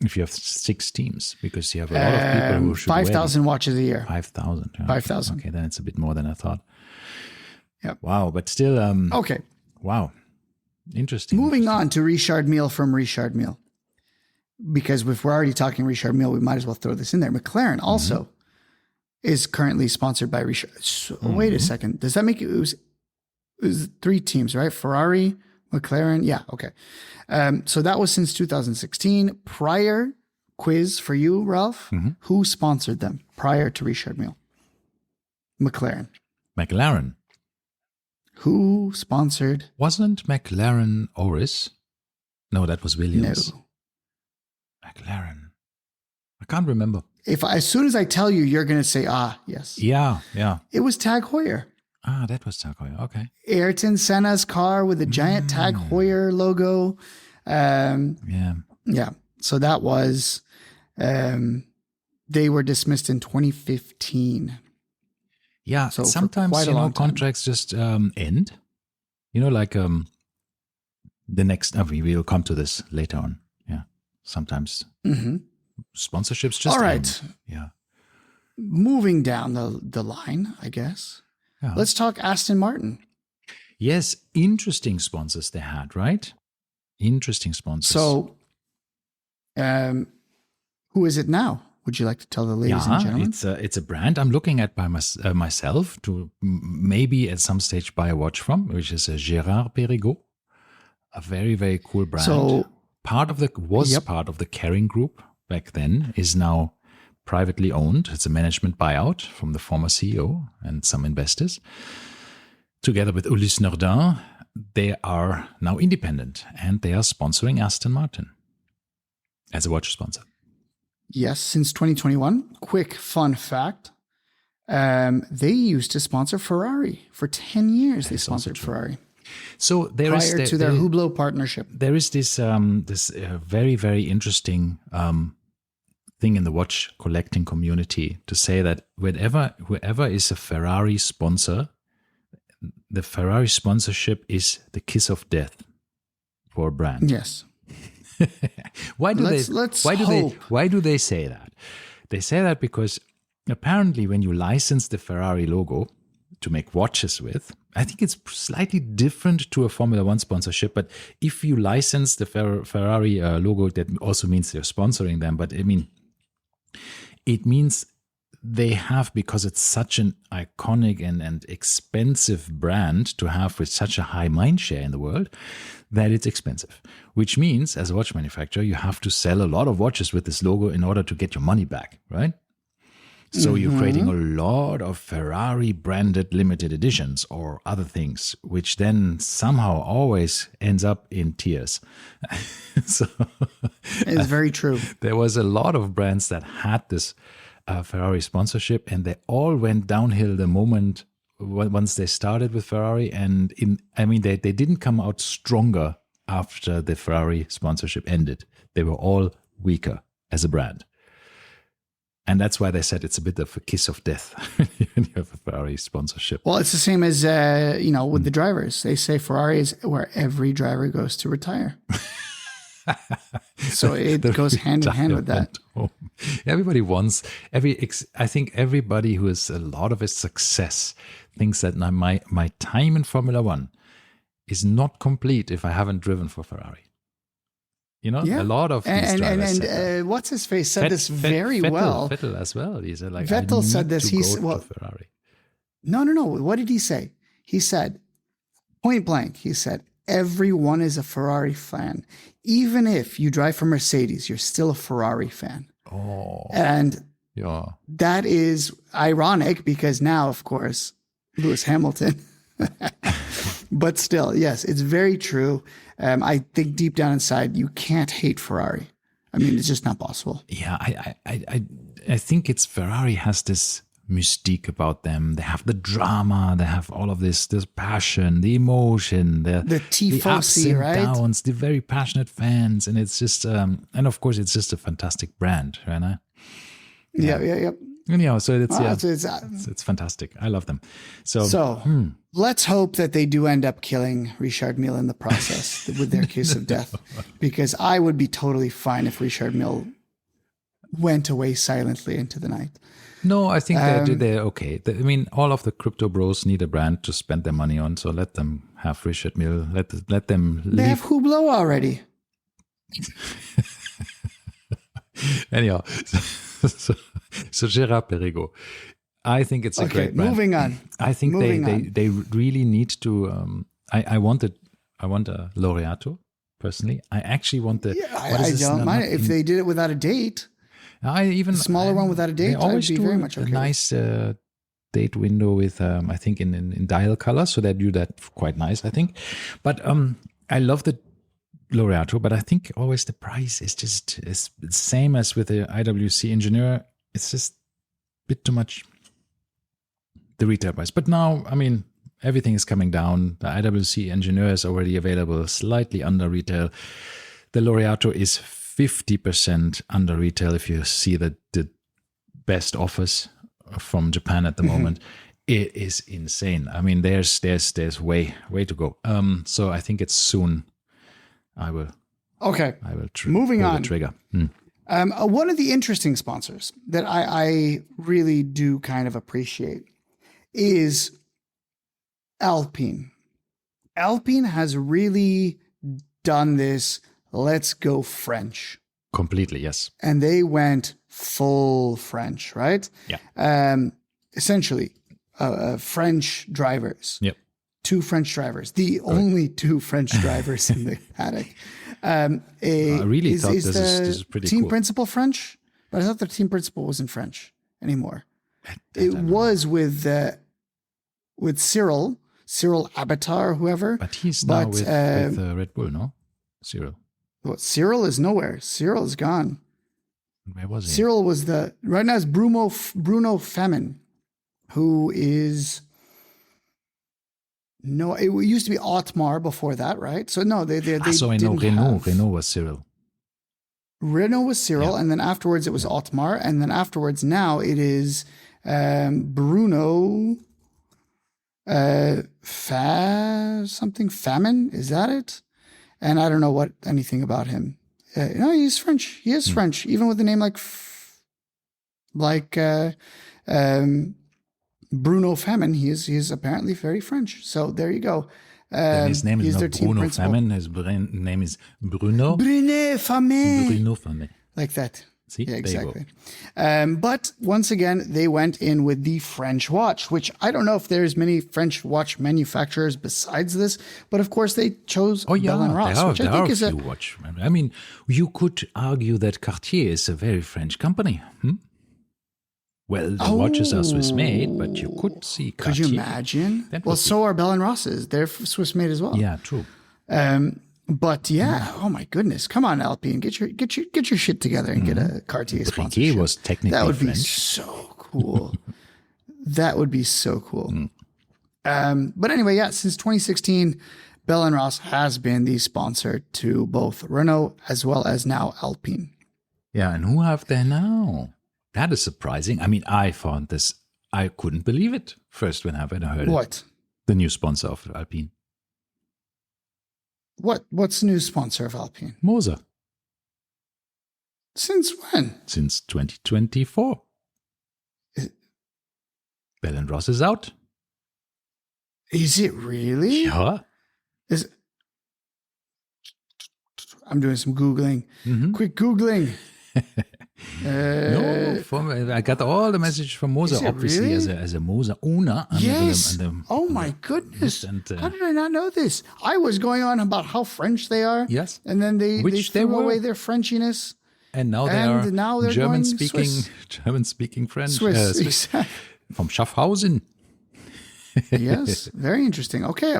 If you have 6 teams, because you have a lot of people who should 5,000 watches a year. 5,000. Yeah. 5,000. Okay, then it's a bit more than I thought. Yep. Wow, but still, Okay. wow, interesting. Moving on to Richard Mille from Richard Mille. Because if we're already talking Richard Mille, we might as well throw this in there. McLaren also is currently sponsored by Richard. So, wait a second. Does that make it was 3 teams, right? Ferrari, McLaren. Yeah, okay. So that was since 2016. Prior quiz for you, Ralph. Who sponsored them prior to Richard Mille? McLaren. McLaren. Who sponsored? Wasn't McLaren Oris? No, that was Williams. No. McLaren. I can't remember. As soon as I tell you, you're going to say, yes. Yeah. It was Tag Heuer. That was Tag Heuer. Okay. Ayrton Senna's car with a giant Tag Heuer logo. Yeah. So that was, they were dismissed in 2015. Yeah. So sometimes, contracts just end. Like the next, we will come to this later on. Yeah. Sometimes sponsorships just all right. end. Yeah. Moving down the line, I guess. Yeah. Let's talk Aston Martin. Yes, interesting sponsors they had, right? Interesting sponsors. So, who is it now? Would you like to tell the ladies and gentlemen? It's a brand I'm looking at by myself to maybe at some stage buy a watch from, which is a Gérard Perregaux, a very, very cool brand. So, part of the Kering Group back then, is now privately owned. It's a management buyout from the former CEO and some investors. Together with Ulysse Nardin, they are now independent and they are sponsoring Aston Martin as a watch sponsor. Yes, since 2021. Quick fun fact. They used to sponsor Ferrari. For 10 years, they sponsored Ferrari. So prior to their Hublot partnership. There is this very, very interesting thing in the watch collecting community to say that whoever is a Ferrari sponsor, the Ferrari sponsorship is the kiss of death for a brand. Yes. Why do they say that? They say that because apparently when you license the Ferrari logo to make watches with, I think it's slightly different to a Formula One sponsorship, but if you license the Ferrari logo, that also means they're sponsoring them. But I mean, it means they have, because it's such an iconic and expensive brand to have with such a high mind share in the world, that it's expensive. Which means, as a watch manufacturer, you have to sell a lot of watches with this logo in order to get your money back, right? So you're creating a lot of Ferrari branded limited editions or other things, which then somehow always ends up in tears. So it's very true. There was a lot of brands that had this Ferrari sponsorship, and they all went downhill the moment once they started with Ferrari. And they didn't come out stronger after the Ferrari sponsorship ended. They were all weaker as a brand. And that's why they said it's a bit of a kiss of death when you have a Ferrari sponsorship. Well, it's the same as, with the drivers. They say Ferrari is where every driver goes to retire. So it goes hand in hand with that. Everybody wants, I think everybody who has a lot of his success thinks that my time in Formula One is not complete if I haven't driven for Ferrari. A lot of these drivers and what's his face said this very well. Vettel as well. He said Vettel said this. He said, Ferrari. No. What did he say? He said, point blank, he said, everyone is a Ferrari fan. Even if you drive for Mercedes, you're still a Ferrari fan. Oh. And that is ironic because now, of course, Lewis Hamilton. But still, yes, it's very true. I think deep down inside, you can't hate Ferrari. I mean, it's just not possible. Yeah, I think it's Ferrari has this mystique about them. They have the drama. They have all of this passion, the emotion, the ups tifosi, and right? downs, the very passionate fans, and it's just and of course it's just a fantastic brand, right? Yeah. Anyhow, so it's It's fantastic. I love them. So, let's hope that they do end up killing Richard Mille in the process with their kiss of death, because I would be totally fine if Richard Mille went away silently into the night. no, I think they're okay. I mean, all of the crypto bros need a brand to spend their money on, so let them have Richard Mille. Let them They have leave. Hublot already. Anyhow, so Gérard Perregaux, I think it's a great brand. Moving on. I think they really need to. I want a Laureato personally. I actually want the. I don't mind it if they did it without a date. Even Smaller one without a date. They always I'd be do very much okay. a nice date window with I think in dial color, so they do that quite nice. I think, but I love the Laureato, but I think always the price is just is the same as with the IWC Engineer. It's just a bit too much, the retail price. But now, I mean, everything is coming down. The IWC Engineer is already available slightly under retail. The Laureato is 50% under retail. If you see the best offers from Japan at the moment, it is insane. I mean, there's way to go. So I think it's soon. I will Moving pull on. the trigger. One of the interesting sponsors that I really do kind of appreciate is Alpine. Alpine has really done this. Let's go French. Completely, yes. And they went full French, right? Yeah. Essentially, French drivers. Yep. 2 French drivers, the only 2 French drivers in the paddock. I really thought this is pretty team cool. principal French, but I thought the team principal wasn't French anymore. It was with Cyril Abatar or whoever. But he's now with Red Bull, no? Cyril. What, Cyril is nowhere. Cyril is gone. Where was he? Cyril was right now it's Bruno Femin, who is. No, it used to be Otmar before that, right? So no, they so I know Renault was Cyril. Renault was Cyril, and then afterwards it was Otmar, and then afterwards now it is Bruno Famine. Is that it? And I don't know anything about him. No, he's French. He is French, even with a name like Bruno Famine. He is apparently very French. So there you go. His name is not Bruno Famine. His name is Bruno. Bruno Famine. Bruno Famine. Like that. See? Yeah, exactly. But once again, they went in with the French watch, which I don't know if there's many French watch manufacturers besides this, but of course they chose Bell & Ross, which I think is a watch. I mean, you could argue that Cartier is a very French company. Well, the watches are Swiss made, but you could see Cartier. Could you imagine? Well, so are Bell & Rosses. They're Swiss made as well. Yeah, true. But yeah, oh my goodness, come on, Alpine, get your shit together and get a Cartier sponsorship. Cartier was technically that would French. Be so cool. That would be so cool. But anyway, yeah, since 2016, Bell & Ross has been the sponsor to both Renault as well as now Alpine. Yeah, and who have they now? That is surprising. I mean, I found this, I couldn't believe it first when I heard it. What? The new sponsor of Alpine. What's the new sponsor of Alpine? Moser. Since when? Since 2024. Bell & Ross is out. Is it really? Yeah. I'm doing some Googling. Quick Googling. I got all the message from Moser, obviously, really? as a Moser owner. Yes. Oh my goodness. How did I not know this? I was going on about how French they are. Yes. And then they threw away their Frenchiness. And now they're German-speaking French. Swiss. Exactly. From Schaffhausen. Yes, very interesting. Okay,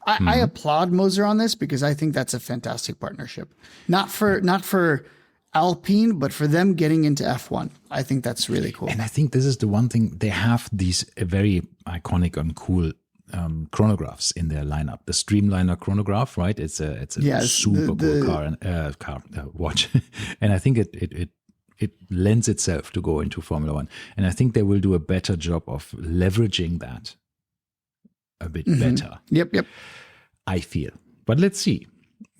I applaud Moser on this because I think that's a fantastic partnership. Not for Alpine, but for them getting into F1, I think that's really cool. And I think this is the one thing, they have these very iconic and cool chronographs in their lineup. The Streamliner chronograph, right? It's a super cool watch, and I think it lends itself to go into Formula One. And I think they will do a better job of leveraging that a bit better. Yep. I feel, but let's see.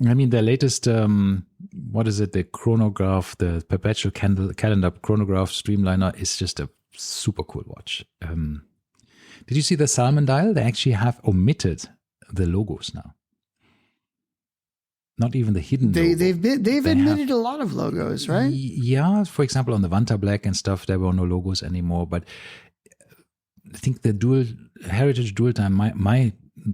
I mean, the latest, what is it? The chronograph, the perpetual calendar chronograph Streamliner is just a super cool watch. Did you see the Salmon dial? They actually have omitted the logos now. Not even the hidden logo. They've admitted a lot of logos, right? Yeah, for example, on the Vanta Black and stuff, there were no logos anymore. But I think the Heritage Dual Time,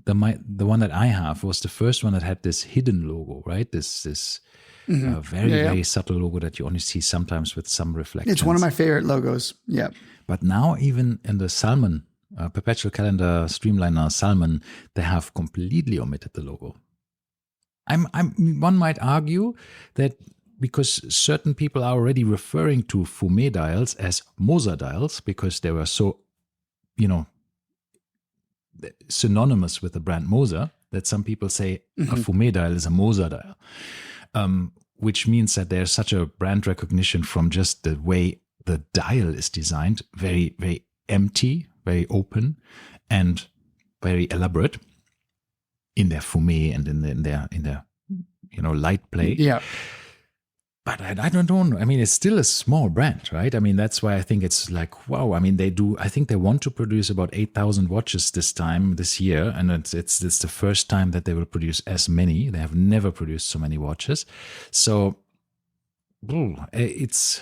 the one that I have was the first one that had this hidden logo, right? This very subtle logo that you only see sometimes with some reflections. It's one of my favorite logos. Yeah. But now even in the Salmon, Perpetual Calendar Streamliner Salmon, they have completely omitted the logo. One might argue that because certain people are already referring to Fume dials as Moser dials because they were so, synonymous with the brand Moser, that some people say a Fume dial is a Moser dial, which means that there's such a brand recognition from just the way the dial is designed, very, very empty, very open, and very elaborate in their Fume and in their light play. Yeah. But I don't know. I mean, it's still a small brand, right? I mean, that's why I think it's like, wow. I mean, I think they want to produce about 8,000 watches this year. And it's the first time that they will produce as many. They have never produced so many watches. So it's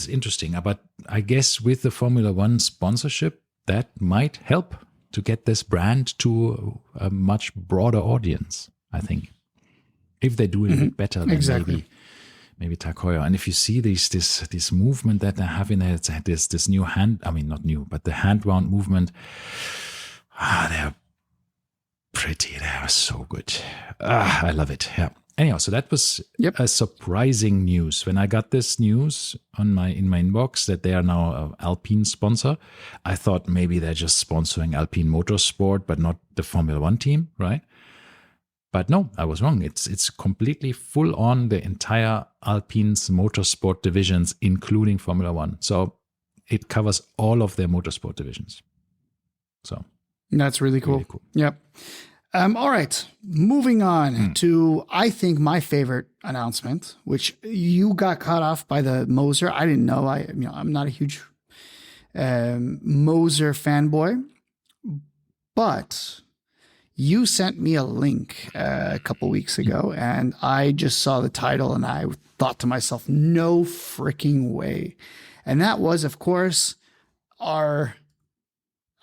interesting. But I guess with the Formula One sponsorship, that might help to get this brand to a much broader audience, I think. If they do it a bit better than maybe Tag Heuer. And if you see this movement that they have in there, it's this new not new, but the hand-wound movement, they're pretty. They are so good. I love it. Yeah. Anyhow, so that was a surprising news. When I got this news in my inbox that they are now an Alpine sponsor, I thought maybe they're just sponsoring Alpine Motorsport, but not the Formula One team, right? But no, I was wrong. It's completely full on the entire Alpine's motorsport divisions, including Formula One. So it covers all of their motorsport divisions. So that's really cool. Yep. All right. Moving on to, I think, my favorite announcement, which you got caught off by the Moser. I didn't know. I'm not a huge Moser fanboy, but you sent me a link a couple weeks ago, and I just saw the title, and I thought to myself, no freaking way. And that was, of course, I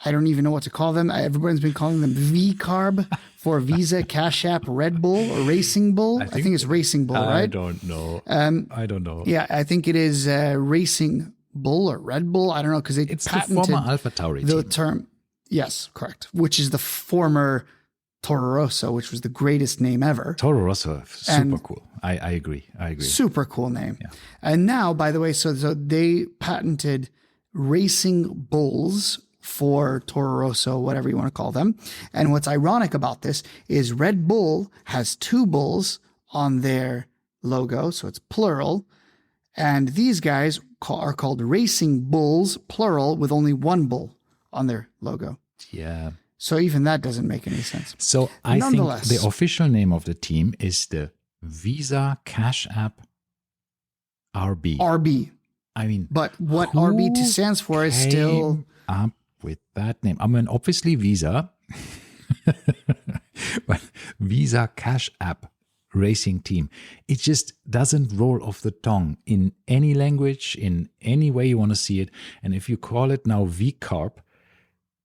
don't even know what to call them. Everyone's been calling them V-Carb for Visa, Cash App, Red Bull, or Racing Bull. I think it's Racing Bull, right? I don't know. I don't know. Yeah, I think it is Racing Bull or Red Bull. I don't know, because it's patented the former Alpha Tauri the team. term. Yes, correct. Which is the former Toro Rosso, which was the greatest name ever. Toro Rosso, super cool. I agree. Super cool name. Yeah. And now, by the way, so they patented Racing Bulls for Toro Rosso, whatever you want to call them. And what's ironic about this is Red Bull has two bulls on their logo, so it's plural. And these guys are called Racing Bulls, plural, with only one bull on their logo. Yeah. So even that doesn't make any sense. So I think the official name of the team is the Visa Cash App RB. RB. I mean, but what RB stands for is still up with that name. I mean, obviously Visa, but Visa Cash App Racing Team. It just doesn't roll off the tongue in any language, in any way you want to see it. And if you call it now V-Carb,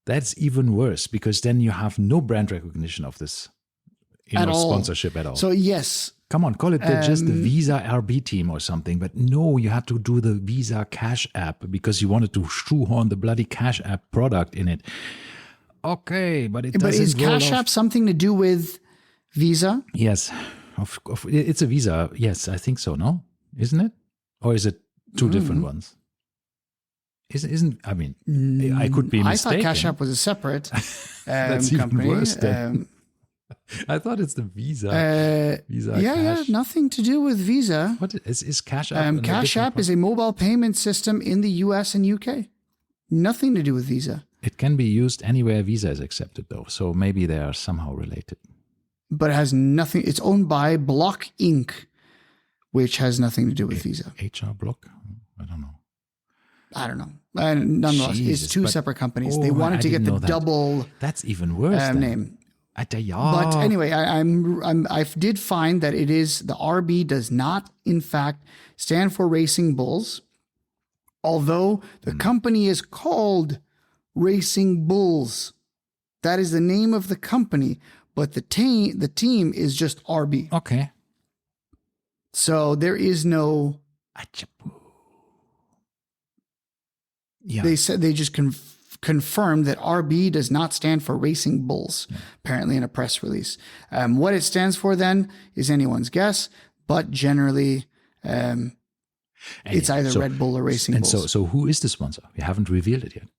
that's even worse, because then you have no brand recognition of this sponsorship at all. So yes. Come on, call it just the Visa RB team or something. But no, you had to do the Visa Cash App because you wanted to shoehorn the bloody Cash App product in it. Okay, but it doesn't. But is Cash App something to do with Visa? Yes, it's a Visa. Yes, I think so. No, isn't it? Or is it two different ones? Isn't I mean, I could be mistaken. I thought Cash App was a separate That's company. even worse then. I thought it's the Visa. Visa Cash. Nothing to do with Visa. What is Cash App? Cash App is a mobile payment system in the US and UK. Nothing to do with Visa. It can be used anywhere Visa is accepted, though. So maybe they are somehow related. But it has nothing. It's owned by Block Inc., which has nothing to do with Visa. HR Block? I don't know. Nonetheless, Jesus, it's two separate companies. They wanted to get the double. That's even worse. Name. Yeah. But anyway, I did find that it is the RB does not, in fact, stand for Racing Bulls, although the company is called Racing Bulls. That is the name of the company, but the team is just RB. Okay. So there is no. Yeah. They said they just confirmed that RB does not stand for Racing Bulls, apparently in a press release. What it stands for then is anyone's guess, but generally it's either Red Bull or Racing Bulls. And so who is the sponsor? We haven't revealed it yet.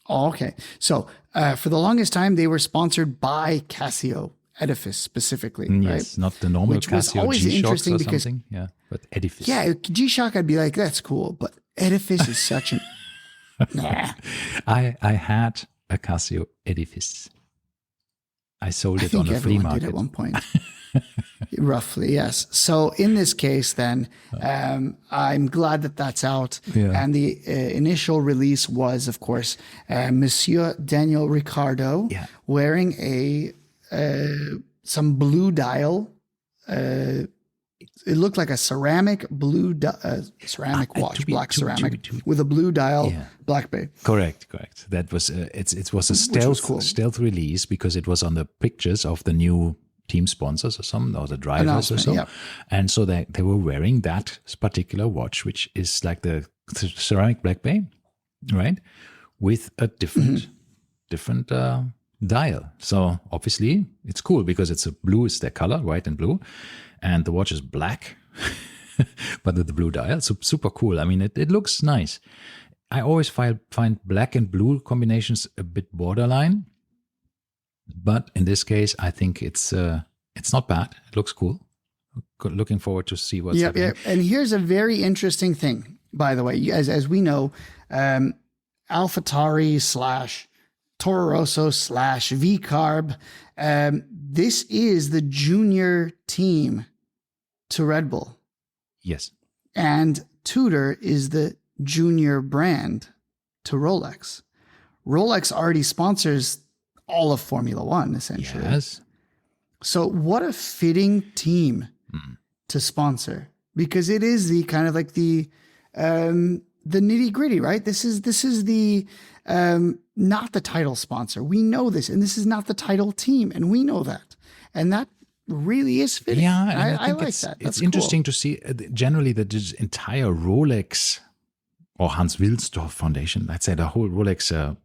Oh, okay. So for the longest time, they were sponsored by Casio, Edifice specifically. Yes, right? not the normal Which was Casio always G-Shocks interesting or because, something. Yeah, but Edifice. Yeah, G-Shock, I'd be like, that's cool, but Edifice is such an... Nah. I had a Casio Edifice. I sold it on a flea market. Did at one point. Roughly, yes. So in this case, then, I'm glad that that's out. Yeah. And the initial release was, of course, Monsieur Daniel Ricciardo wearing some blue dial. It looked like a ceramic blue ceramic watch, black ceramic with a blue dial, Black Bay. Correct. That was it was a stealth release because it was on the pictures of the new team sponsors or the drivers or so. Yeah. And so they were wearing that particular watch, which is like the ceramic Black Bay, right? With a different dial. So obviously it's cool because it's blue is their color, white and blue. And the watch is black, but with the blue dial. So super cool. I mean, it looks nice. I always find black and blue combinations a bit borderline. But in this case, I think it's not bad. It looks cool. Looking forward to see what's happening. Yeah. And here's a very interesting thing, by the way. As we know, AlphaTauri / Toro Rosso / VCarb. This is the junior team to Red Bull. Yes. And Tudor is the junior brand to Rolex. Rolex already sponsors all of Formula One, essentially. Yes. So what a fitting team to sponsor, because it is the kind of like the nitty gritty, right? This is the not the title sponsor. We know this, and this is not the title team, and we know that, and that really is fitting. Yeah, I like that. It's interesting to see generally that this entire Rolex or Hans Wilsdorf Foundation, let's say the whole Rolex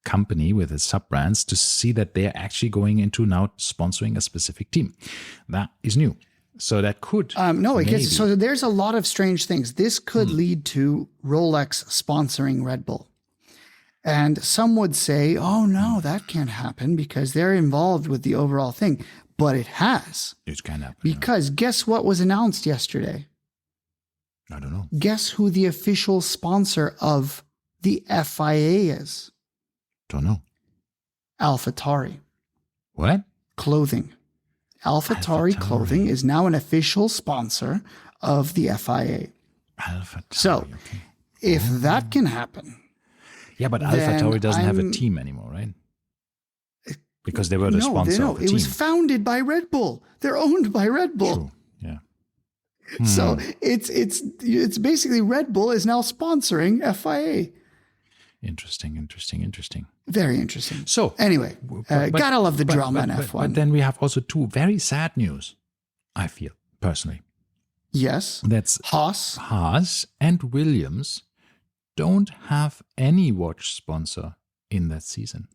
company with its sub-brands, to see that they're actually going into now sponsoring a specific team. That is new. So that could so there's a lot of strange things. This could lead to Rolex sponsoring Red Bull. And some would say, oh no, that can't happen because they're involved with the overall thing. But it has. It can happen. Because guess what was announced yesterday? I don't know. Guess who the official sponsor of the FIA is? Don't know. AlphaTauri. What? Clothing. AlphaTauri Clothing is now an official sponsor of the FIA. AlphaTauri. So, if that can happen. Yeah, but AlphaTauri doesn't have a team anymore, right? Because they were the sponsor of the team. It was founded by Red Bull. They're owned by Red Bull. True. Yeah. So it's basically Red Bull is now sponsoring FIA. Interesting. Very interesting. So anyway, gotta love the drama in F1. But then we have also two very sad news, I feel, personally. Yes. That's Haas and Williams don't have any watch sponsor in that season.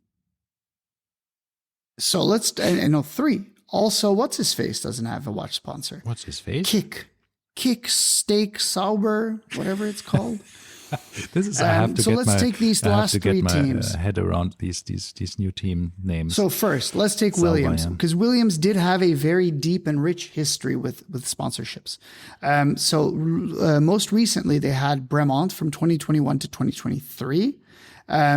So let's, three. Also, what's his face doesn't have a watch sponsor. What's his face? Kick. Kick Steak Sauber, whatever it's called. This is I have to so get let's my, take these I have last to get three my teams. head around these new team names. So first, let's take Sauber, Williams, yeah. because Williams did have a very deep and rich history with sponsorships. Most recently, they had Bremont from 2021 to 2023.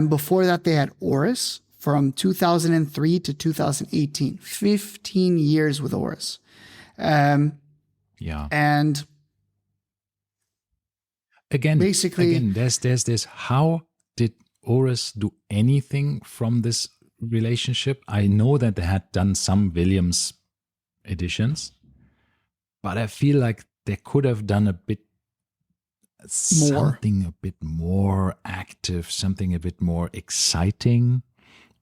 Before that, they had Oris from 2003 to 2018. 15 years with Oris. Yeah. And Again, basically, there's this. How did Oris do anything from this relationship? I know that they had done some Williams editions, but I feel like they could have done a bit something a bit more active, something a bit more exciting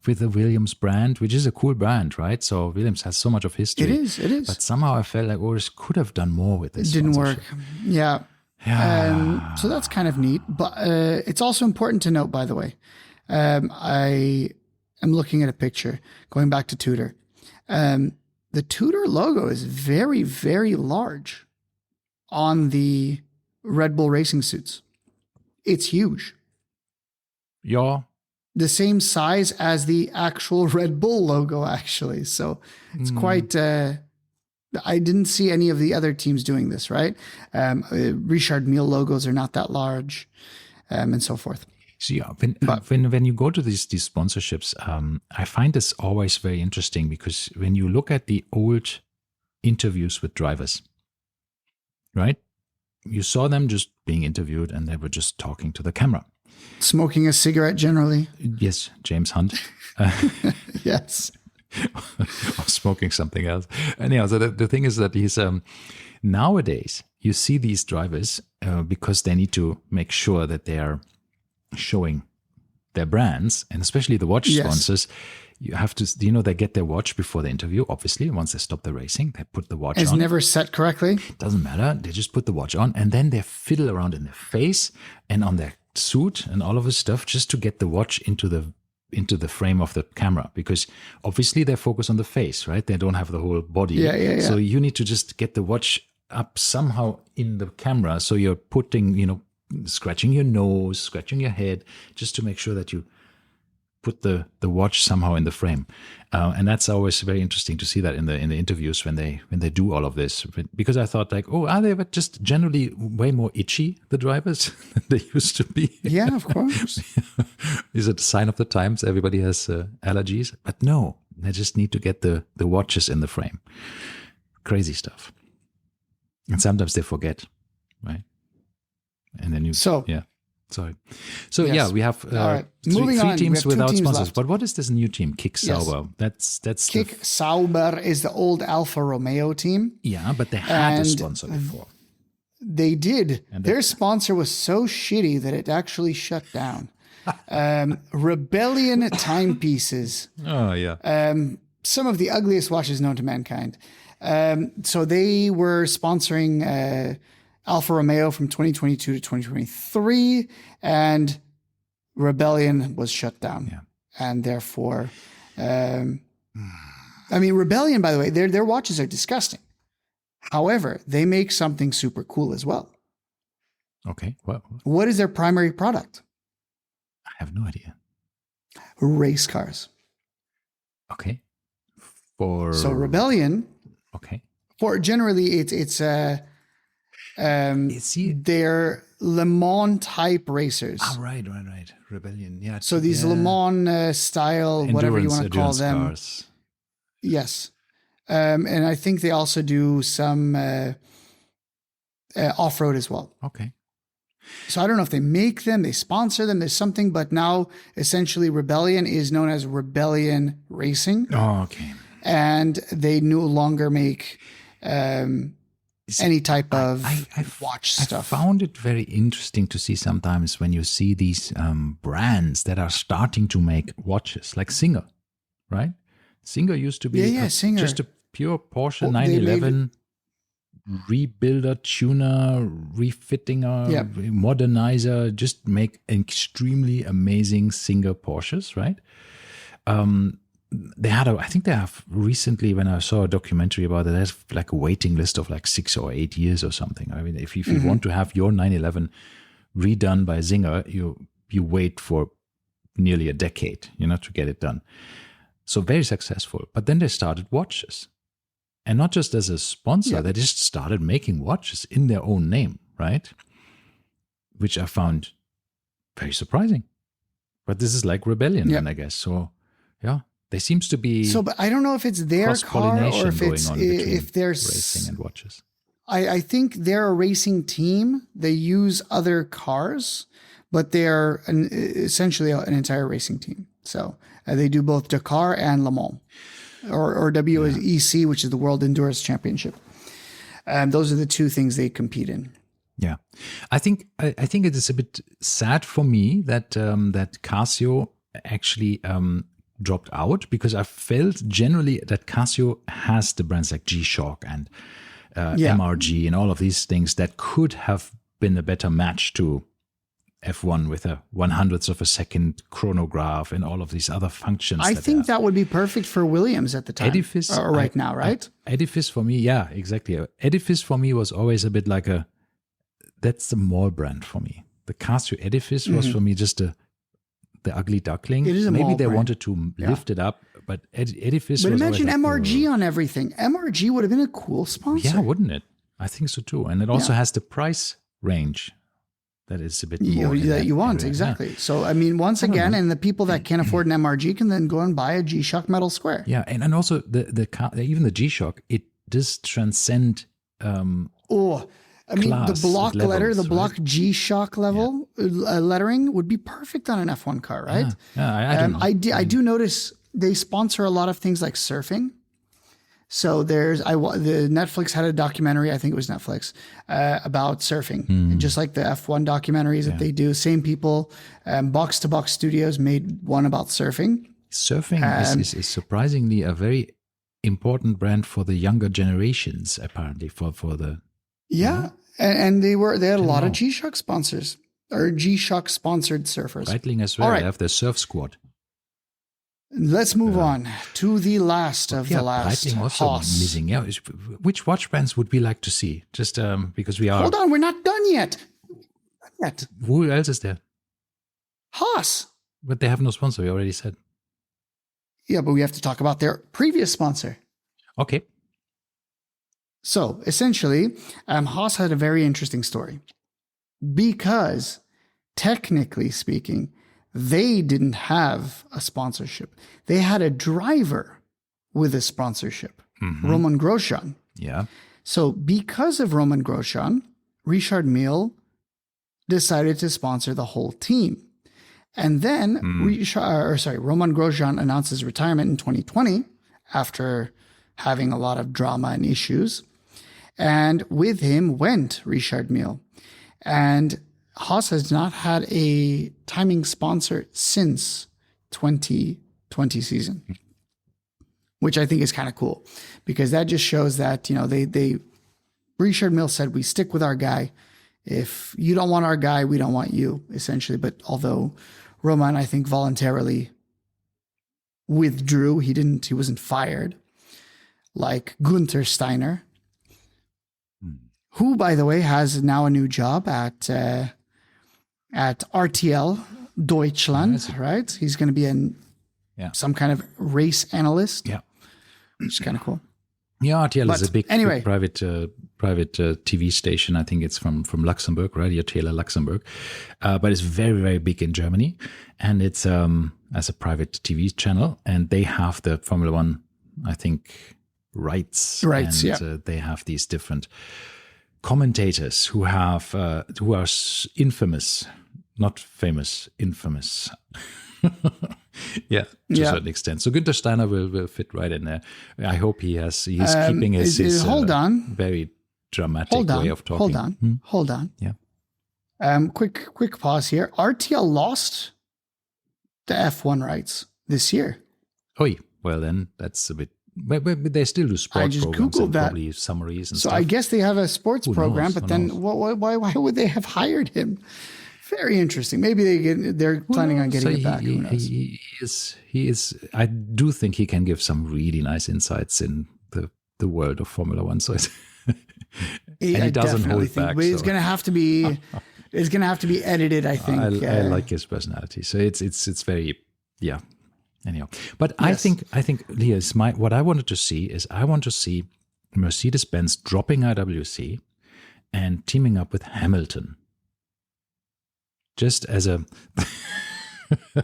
with the Williams brand, which is a cool brand, right? So Williams has so much of history. It is. But somehow I felt like Oris could have done more with this. It didn't work. sponsorship. Yeah. Yeah. So that's kind of neat. But it's also important to note, by the way, I am looking at a picture, going back to Tudor. The Tudor logo is very, very large on the Red Bull racing suits. It's huge. Yeah. The same size as the actual Red Bull logo, actually. So it's quite... I didn't see any of the other teams doing this, right? Richard Mille logos are not that large, and so forth. So yeah, when you go to these sponsorships, I find this always very interesting because when you look at the old interviews with drivers, right? You saw them just being interviewed and they were just talking to the camera. Smoking a cigarette generally. Yes, James Hunt. Yes. Or smoking something else. Anyhow, so the thing is that he's nowadays you see these drivers because they need to make sure that they are showing their brands, and especially the watch sponsors. You have to, they get their watch before the interview. Obviously, once they stop the racing, they put the watch on. It's never set correctly. Doesn't matter. They just put the watch on, and then they fiddle around in their face and on their suit and all of this stuff just to get the watch into the frame of the camera, because obviously they focus on the face, right? They don't have the whole body. Yeah. So you need to just get the watch up somehow in the camera. So you're putting, scratching your nose, scratching your head, just to make sure that you put the watch somehow in the frame. And that's always very interesting to see that in the interviews when they do all of this, because I thought like, are they just generally way more itchy, the drivers, than they used to be? Yeah, of course. Is it a sign of the times? Everybody has allergies, but no, they just need to get the watches in the frame. Crazy stuff. And sometimes they forget, right? And then Sorry. So Yes. we have right. three Moving on, we teams have two without teams sponsors. left. But what is this new team? Kick Sauber. That's Kick Sauber is the old Alfa Romeo team. yeah, but they had a And sponsor before. They did. And Their sponsor was so shitty that it actually shut down. Rebellion timepieces. Oh yeah. Some of the ugliest watches known to mankind. So they were sponsoring Alfa Romeo from 2022 to 2023, and Rebellion was shut down. Yeah. And therefore, Rebellion, by the way, their watches are disgusting. However, they make something super cool as well. Okay. Well, What is their primary product? I have no idea. Race cars. Okay. So Rebellion, Okay. for generally it's they're Le Mans type racers. Right. Rebellion. Yeah. So these Le Mans style, whatever you want to call them. Cars. Yes. And I think they also do some off-road as well. Okay. So I don't know if they make them, they sponsor them, there's something, but now essentially Rebellion is known as Rebellion Racing. Oh, okay. And they no longer make any type of watch stuff. I found it very interesting to see sometimes when you see these brands that are starting to make watches, like Singer, right? Singer used to be Singer. just a pure Porsche 911 rebuilder, tuner, refittinger, modernizer, just make extremely amazing Singer Porsches, right? I think they have recently, when I saw a documentary about it, there's like a waiting list of like 6 or 8 years or something. I mean, if you want to have your 911 redone by Singer, you wait for nearly a decade, to get it done. So very successful. But then they started watches. And not just as a sponsor, they just started making watches in their own name, right? Which I found very surprising. But this is like rebellion, then, I guess. So, yeah, there seems to be but I don't know if it's their car or if it's if there's racing and watches. I think they're a racing team. They use other cars, but they're essentially an entire racing team. So they do both Dakar and Le Mans, or WEC, which is the World Endurance Championship. Those are the two things they compete in. Yeah, I think it is a bit sad for me that that Casio actually dropped out, because I felt generally that Casio has the brands like G-Shock and MRG and all of these things that could have been a better match to F1 with a 100th of a second chronograph and all of these other functions. I think that would be perfect for Williams at the time. Edifice, or right now, right? Edifice for me, yeah, exactly. Edifice for me was always a bit like that's the mall brand for me. The Casio Edifice was for me just the ugly duckling. It is a Maybe mall they brand. wanted to lift it up, but Edifice But was imagine always like, MRG on everything. MRG would have been a cool sponsor. yeah, wouldn't it? I think so too. And it also has the price range that is a bit more that you want, area. exactly. Yeah. So, I mean, once again, and the people that can't afford an MRG can then go and buy a G-Shock Metal Square. Yeah, and also even the G-Shock, it does transcend I mean, the block levels, letter, the right? block G-Shock level lettering would be perfect on an F1 car, right? Yeah, I do notice they sponsor a lot of things like surfing. So the Netflix had a documentary, I think it was Netflix, about surfing, just like the F1 documentaries that they do. Same people, Box to Box Studios made one about surfing. Surfing is surprisingly a very important brand for the younger generations, apparently, for the... Yeah, and they had a lot of G-Shock sponsors, or G-Shock sponsored surfers. Breitling as well, they have the surf squad. Let's move on to the last of the last. Breitling also Haas. missing. Yeah, which watch brands would we like to see? Just because we are... Hold on, we're not done yet. Who else is there? Haas. But they have no sponsor, we already said. Yeah, but we have to talk about their previous sponsor. Okay. So essentially, Haas had a very interesting story because technically speaking, they didn't have a sponsorship. They had a driver with a sponsorship, Roman Grosjean. Yeah. So because of Roman Grosjean, Richard Mille decided to sponsor the whole team. And then Roman Grosjean announced his retirement in 2020 after having a lot of drama and issues. And with him went Richard Mille. And Haas has not had a timing sponsor since 2020 season, which I think is kind of cool because that just shows that, Richard Mille said, we stick with our guy. If you don't want our guy, we don't want you, essentially. But although Roman, I think, voluntarily withdrew, he wasn't fired, like Gunther Steiner, who, by the way, has now a new job at RTL Deutschland, right? He's going to be some kind of race analyst. Yeah. Which is kind of cool. Yeah, RTL is a big private TV station. I think it's from Luxembourg, Radio Tele Luxembourg. But it's very, very big in Germany. And it's as a private TV channel. And they have the Formula One, I think, rights. And they have these different commentators who are infamous, not famous, infamous. Yeah, to a certain extent. So Günther Steiner will fit right in there. I hope he's keeping his very dramatic way of talking. Hold on. Yeah. Quick pause here. RTL lost the F1 rights this year. Oh, well then that's a bit. But they still do sports programs and probably summaries and stuff. So I guess they have a sports program, but then why would they have hired him Very interesting. Maybe they're planning on getting it back. Who knows? He is. I do think he can give some really nice insights in the world of Formula One. So it's and he doesn't hold back. But it's going to have to be. It's going to have to be edited. I think. I like his personality. So it's very Anyhow, but yes. I think Leah, what I wanted to see is I want to see Mercedes-Benz dropping IWC and teaming up with Hamilton. Just as a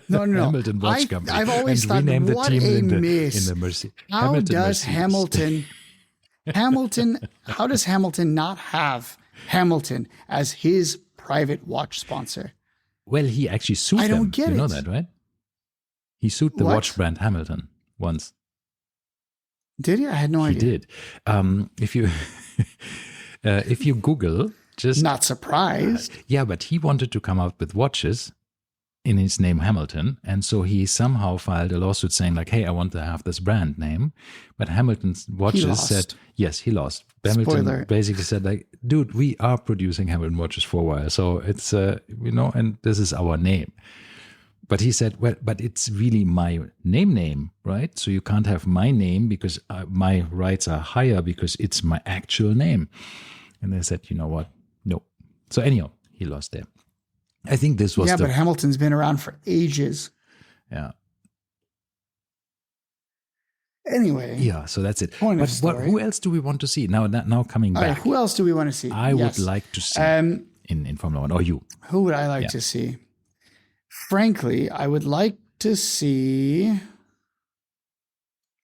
no. Hamilton watch company. I've always thought, what a miss. In the Mercedes. How does Hamilton not have Hamilton as his private watch sponsor? Well, he actually sued them. I don't get it. You know that, right? He sued the watch brand Hamilton once. Did he? I had no idea. He did. If you Google, just not surprised. Yeah, but he wanted to come out with watches in his name Hamilton, and so he somehow filed a lawsuit saying like, "Hey, I want to have this brand name," but Hamilton's watches said yes, he lost. Hamilton basically said like, "Dude, we are producing Hamilton watches for a while, so it's and this is our name." But he said, well, but it's really my name, right? So you can't have my name because my rights are higher because it's my actual name. And they said, you know what? No. So anyhow, he lost there. I think this was but Hamilton's been around for ages. Yeah. Anyway. Yeah, so that's it. Who else do we want to see? Now coming back. Who else do we want to see? I would like to see in Formula One, or you. Who would I like to see? Frankly, I would like to see.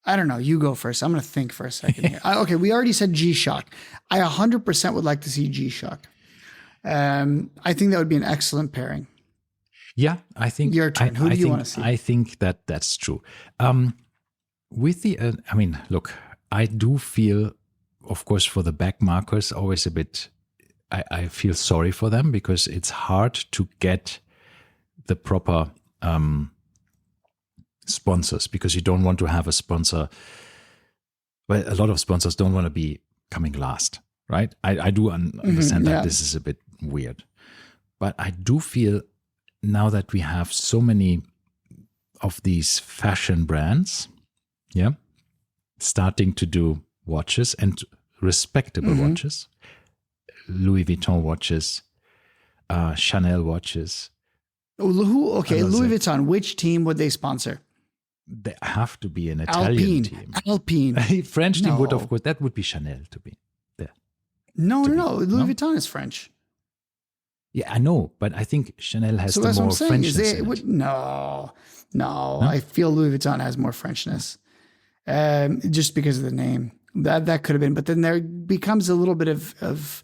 I don't know. You go first. I'm going to think for a second here. Okay, we already said G-Shock. I 100% would like to see G-Shock. I think that would be an excellent pairing. Yeah, I think. Your turn. Who do you want to see? I think that's true. With the, look, I do feel, of course, for the back markers, always a bit. I feel sorry for them because it's hard to get the proper sponsors, because you don't want to have a sponsor. Well, a lot of sponsors don't want to be coming last, right? I do understand that this is a bit weird, but I do feel now that we have so many of these fashion brands, starting to do watches and respectable watches, Louis Vuitton watches, Chanel watches. Louis Vuitton, which team would they sponsor? They have to be an Italian team. Alpine. A French team would, of course, that would be Chanel to be there. No. Louis Vuitton is French. Yeah, I know, but I think Chanel has the more Frenchness. No. I feel Louis Vuitton has more Frenchness, just because of the name. That could have been, but then there becomes a little bit of.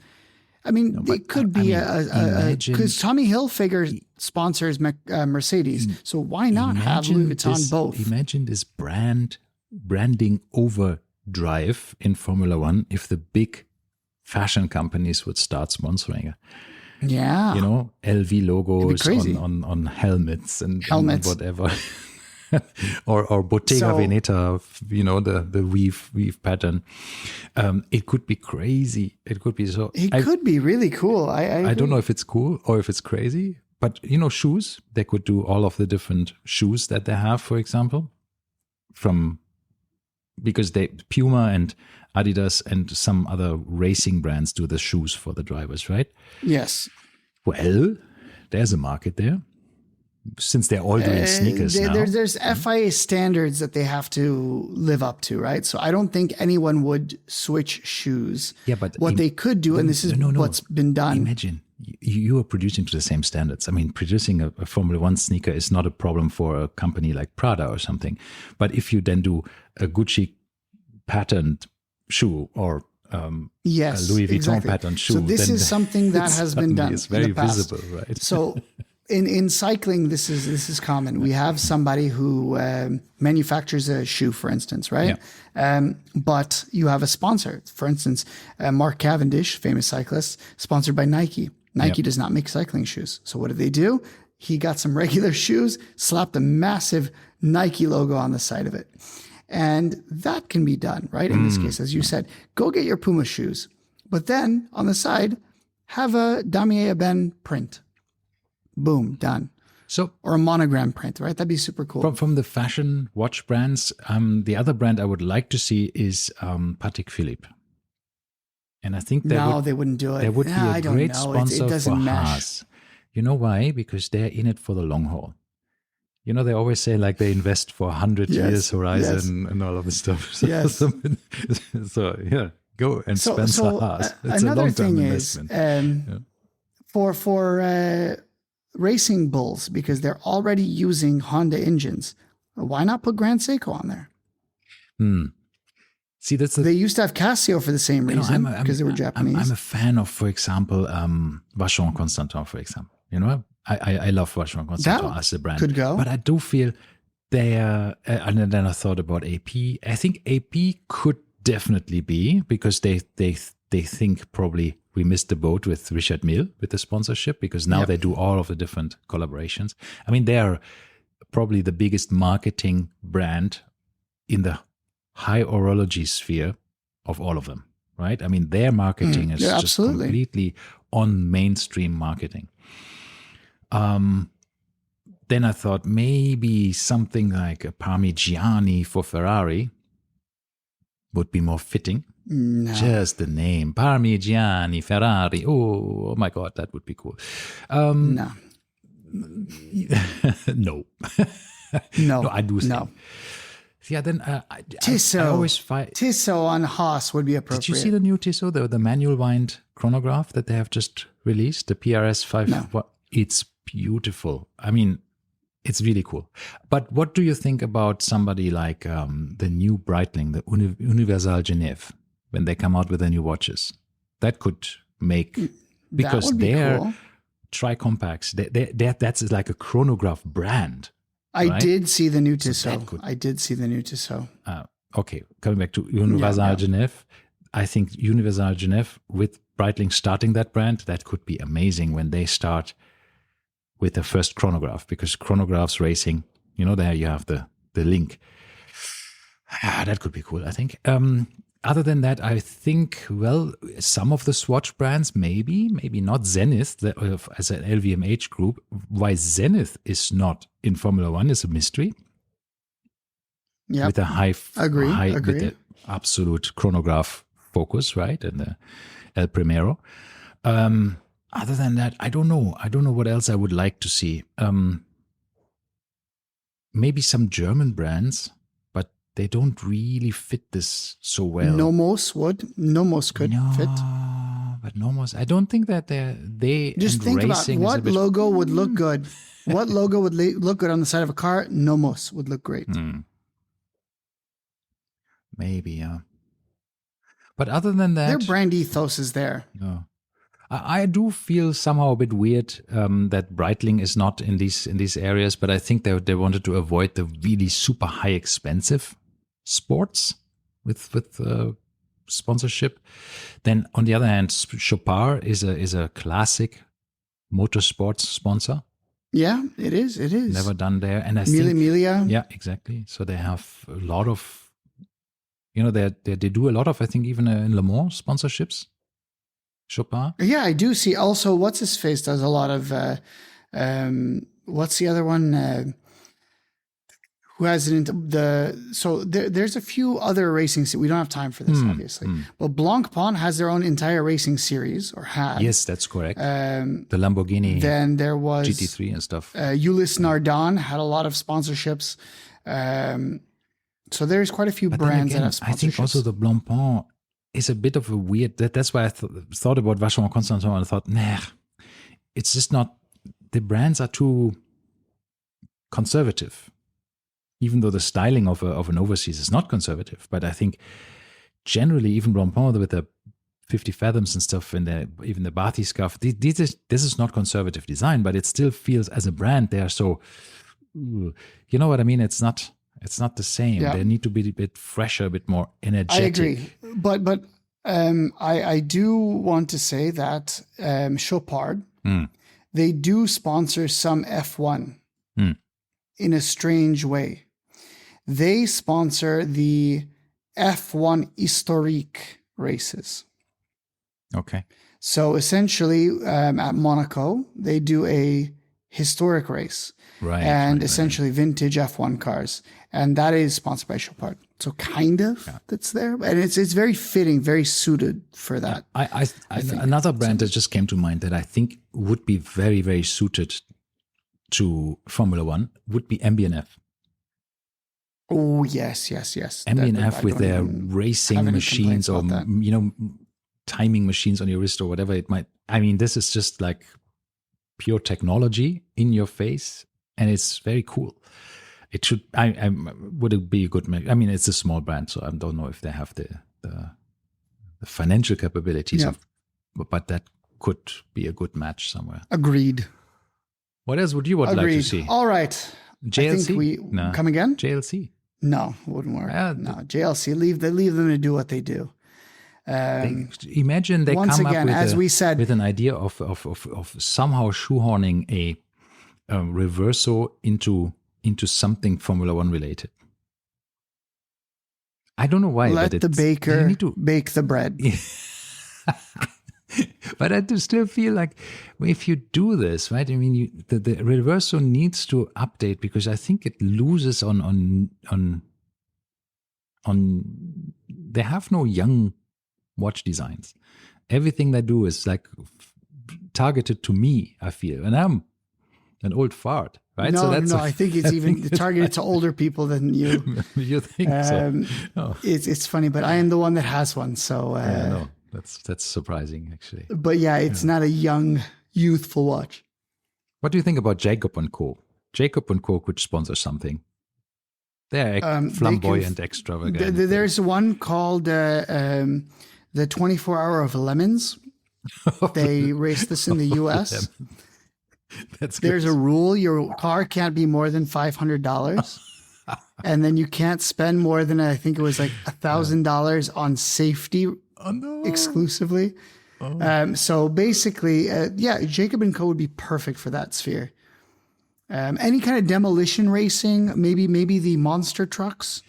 It could be because Tommy Hilfiger sponsors Mercedes, so why not have Louis Vuitton both? Imagine this branding overdrive in Formula One if the big fashion companies would start sponsoring it. Yeah, LV logos on helmets and whatever. or Bottega Veneta, the weave pattern. It could be crazy. It could be so. It could be really cool. I don't know if it's cool or if it's crazy, but shoes. They could do all of the different shoes that they have, for example, because Puma and Adidas and some other racing brands do the shoes for the drivers, right? Yes. Well, there's a market there. Since they're all doing sneakers now. There's FIA standards that they have to live up to, right? So I don't think anyone would switch shoes. Yeah, but what they could do, and this is what's been done. Imagine you are producing to the same standards. Producing a Formula One sneaker is not a problem for a company like Prada or something. But if you then do a Gucci patterned shoe or a Louis Vuitton patterned shoe, so this is something that has been done. It's very visible, right? So. In cycling, this is common. We have somebody who manufactures a shoe, for instance, right? Yeah. But you have a sponsor. For instance, Mark Cavendish, famous cyclist, sponsored by Nike. Nike does not make cycling shoes. So what did they do? He got some regular shoes, slapped a massive Nike logo on the side of it. And that can be done, right? In this case, as you said, go get your Puma shoes. But then on the side, have a Damier Ebene print. boom, done. So Or a monogram print, right? That'd be super cool. from the fashion watch brands, the other brand I would like to see is Patek Philippe. And I think They wouldn't do it. There would be I a don't great know. sponsor It doesn't for mesh. Haas. You know why? Because they're in it for the long haul. You know, they always say like they invest for 100 years horizon and all of this stuff. So, Yes. so yeah, go and spend the Haas. It's a another long-term thing investment. is for racing bulls, because they're already using Honda engines. Why not put Grand Seiko on there? See, They used to have Casio for the same reason, because they were Japanese. I'm a fan of, for example, Vacheron Constantin, for example. You know, I love Vacheron Constantin as a brand. Could go. But I do feel they are, and then I thought about AP. I think AP could definitely be, because they think probably we missed the boat with Richard Mille with the sponsorship, because now they do all of the different collaborations. I mean, they are probably the biggest marketing brand in the high horology sphere of all of them, right? I mean, their marketing is just completely on mainstream marketing. Then I thought maybe something like a Parmigiani for Ferrari would be more fitting. No. Just the name, Parmigiani, Ferrari. Oh my God, that would be cool. No. No. No, I do think. No. Yeah, then Tissot. I always find Tissot on Haas would be appropriate. Did you see the new Tissot, the manual wind chronograph that they have just released, the PRS 5? No. It's beautiful. I mean, it's really cool. But what do you think about somebody like the new Breitling, the Universal Genève, when they come out with their new watches? That could make, because they're cool. tri-compacts, that's like a chronograph brand. I did see the new Tissot. I did see the new Tissot. Okay, coming back to Universal Genève, I think Universal Genève with Breitling starting that brand, that could be amazing when they start with the first chronograph, because chronographs racing, you know, there you have the link. That could be cool, I think. Other than that, I think, well, some of the Swatch brands, maybe not Zenith as an LVMH group. Why Zenith is not in Formula One is a mystery. Yeah, with a agree. with the absolute chronograph focus, right, and the El Primero. Other than that, I don't know. I don't know what else I would like to see. Maybe some German brands. They don't really fit this so well. Nomos could fit. But Nomos, I don't think that they just think about what logo would look good. What logo would look good on the side of a car? Nomos would look great. Maybe, yeah. But other than that, their brand ethos is there. Yeah. I do feel somehow a bit weird that Breitling is not in these areas, but I think they wanted to avoid the really super high expensive sports with sponsorship. Then on the other hand, Chopard is a classic motorsports sponsor. Yeah, it is. Never done there, and I think Milia. Yeah, exactly. So they have a lot of, you know, they do a lot of, I think, even in Le Mans sponsorships. Chopard. Yeah, I do see. Also, what's his face does a lot of. What's the other one? Who has it into so there's a few other racing. We don't have time for this, obviously. But Blancpain has their own entire racing series, or had. Yes, that's correct. The Lamborghini. Then there was GT3 and stuff. Ulysse Nardin had a lot of sponsorships. So there's quite a few brands that have sponsorships. I think also the Blancpain is a bit of a weird. That's why I thought about Vacheron Constantin and I thought, nah, it's just not. The brands are too conservative. Even though the styling of an overseas is not conservative, but I think generally even Blancpain with the 50 fathoms and stuff, and even the Bathi scarf, this is not conservative design, but it still feels as a brand they are so. You know what I mean? It's not the same. Yeah. They need to be a bit fresher, a bit more energetic. I agree, but I do want to say that Chopard they do sponsor some F1 in a strange way. They sponsor the F1 Historique races. Okay. So essentially, at Monaco, they do a historic race. Right, And right. essentially vintage F1 cars. And that is sponsored by Chopard. So kind of that's there. And it's very fitting, very suited for that. I think another brand that just came to mind that I think would be very, very suited to Formula One would be MB&F. Oh, yes. MB&F with their racing machines or, timing machines on your wrist or whatever it might. I mean, this is just like pure technology in your face, and it's very cool. It should. Would it be a good? I mean, it's a small brand, so I don't know if they have the financial capabilities. But that could be a good match somewhere. Agreed. What else would you like to see? All right. JLC? I think come again? JLC. No, wouldn't work. No, JLC. Leave them to do what they do. Imagine they once come again, up with as we said, with an idea of somehow shoehorning a reverso into something Formula One related. I don't know why. Let the baker bake the bread. But I do still feel like if you do this, right? I mean, the reverso needs to update because I think it loses on. They have no young watch designs. Everything they do is like targeted to me, I feel, and I'm an old fart, right? No, I think it's even targeted to older people than you. You think so? Oh. It's funny, but I am the one that has one, so no, that's surprising actually. But yeah, it's not a young, youthful watch. What do you think about Jacob & Co? Jacob & Co could sponsor something. They're flamboyant, extravagant. There's one called the 24 Hour of Lemons. They race this in the U.S. There's a rule: your car can't be more than $500, and then you can't spend more than I think it was like $1,000 on safety exclusively. So basically, Jacob & Co would be perfect for that sphere. Any kind of demolition racing, maybe the monster trucks,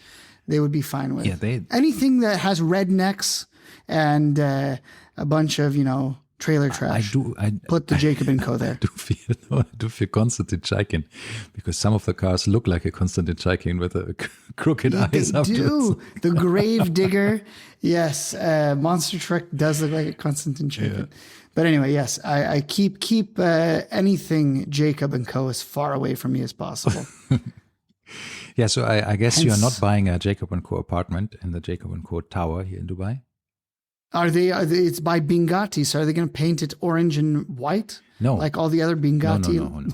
they would be fine with. Yeah, anything that has rednecks and a bunch of trailer trash. Put the Jacob & Co there. I do feel Konstantin Chaikin because some of the cars look like a Konstantin Chaikin with a crooked eyes. They do. The grave digger. Yes, monster truck does look like a Konstantin Chaikin. Yeah. But anyway, yes, I keep anything Jacob & Co as far away from me as possible. Yeah, so I guess you are not buying a Jacob & Co apartment in the Jacob & Co tower here in Dubai. Are they? It's by Bugatti, so are they going to paint it orange and white? No, like all the other Bugatti. No.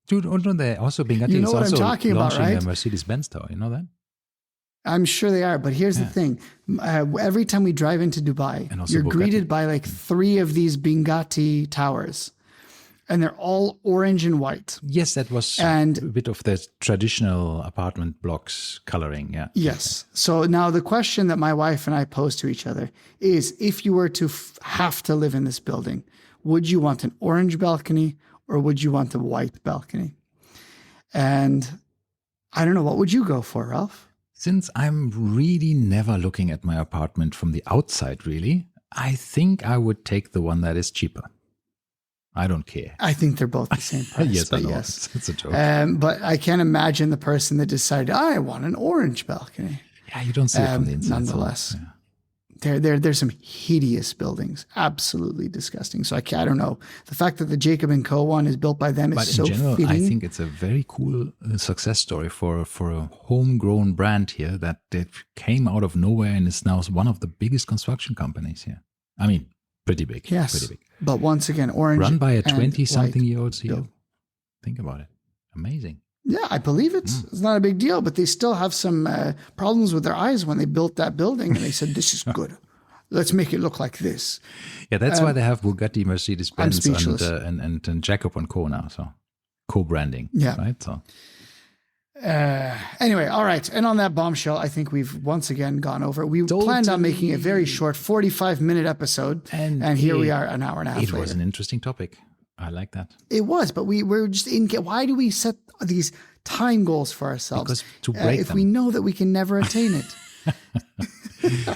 Dude, they also Bugatti is also launching a Mercedes-Benz tower. You know that? I'm sure they are, but here's the thing: every time we drive into Dubai, you're greeted by like 3 of these Bugatti towers, and they're all orange and white. Yes, that was a bit of the traditional apartment blocks coloring. Yeah. Yes. So now the question that my wife and I pose to each other is: if you were to have to live in this building, would you want an orange balcony or would you want a white balcony? And I don't know, what would you go for, Ralph? Since I'm really never looking at my apartment from the outside, really, I think I would take the one that is cheaper. I don't care. I think they're both the same price. Yes, I know. Yes. It's a joke. But I can't imagine the person that decided, I want an orange balcony. Yeah, you don't see it from the inside. Nonetheless, there's some hideous buildings, absolutely disgusting. So I don't know. The fact that the Jacob & Co one is built by them is so fitting. But in general, I think it's a very cool success story for a homegrown brand here that came out of nowhere and is now one of the biggest construction companies here. I mean, pretty big. Yes. Pretty big. But once again, orange. Run by a 20-something-year-old CEO. Think about it. Amazing. Yeah, I believe it's not a big deal, but they still have some problems with their eyes when they built that building. And they said, this is good. Let's make it look like this. Yeah, that's why they have Bugatti, Mercedes-Benz, and Jacob & Co now. So co-branding. Yeah. Right? So. Anyway, all right. And on that bombshell, I think we've once again gone over. We planned on making a very short 45-minute episode. And here we are an hour and a half later. It was an interesting topic. I like that. It was, but we're just why do we set these time goals for ourselves? Because to break if them. we know that we can never attain it.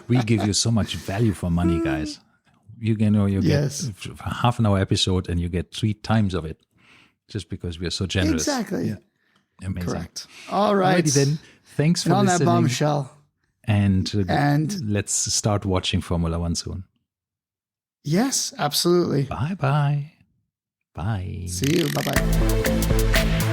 We give you so much value for money, guys. You get half an hour episode and you get 3 times of it. just because we are so generous. Exactly. Yeah. Amazing. Correct. All right. Alrighty then. Thanks for And on listening. that bombshell. And let's start watching Formula One soon. Yes, absolutely. Bye-bye. Bye. See you. Bye-bye.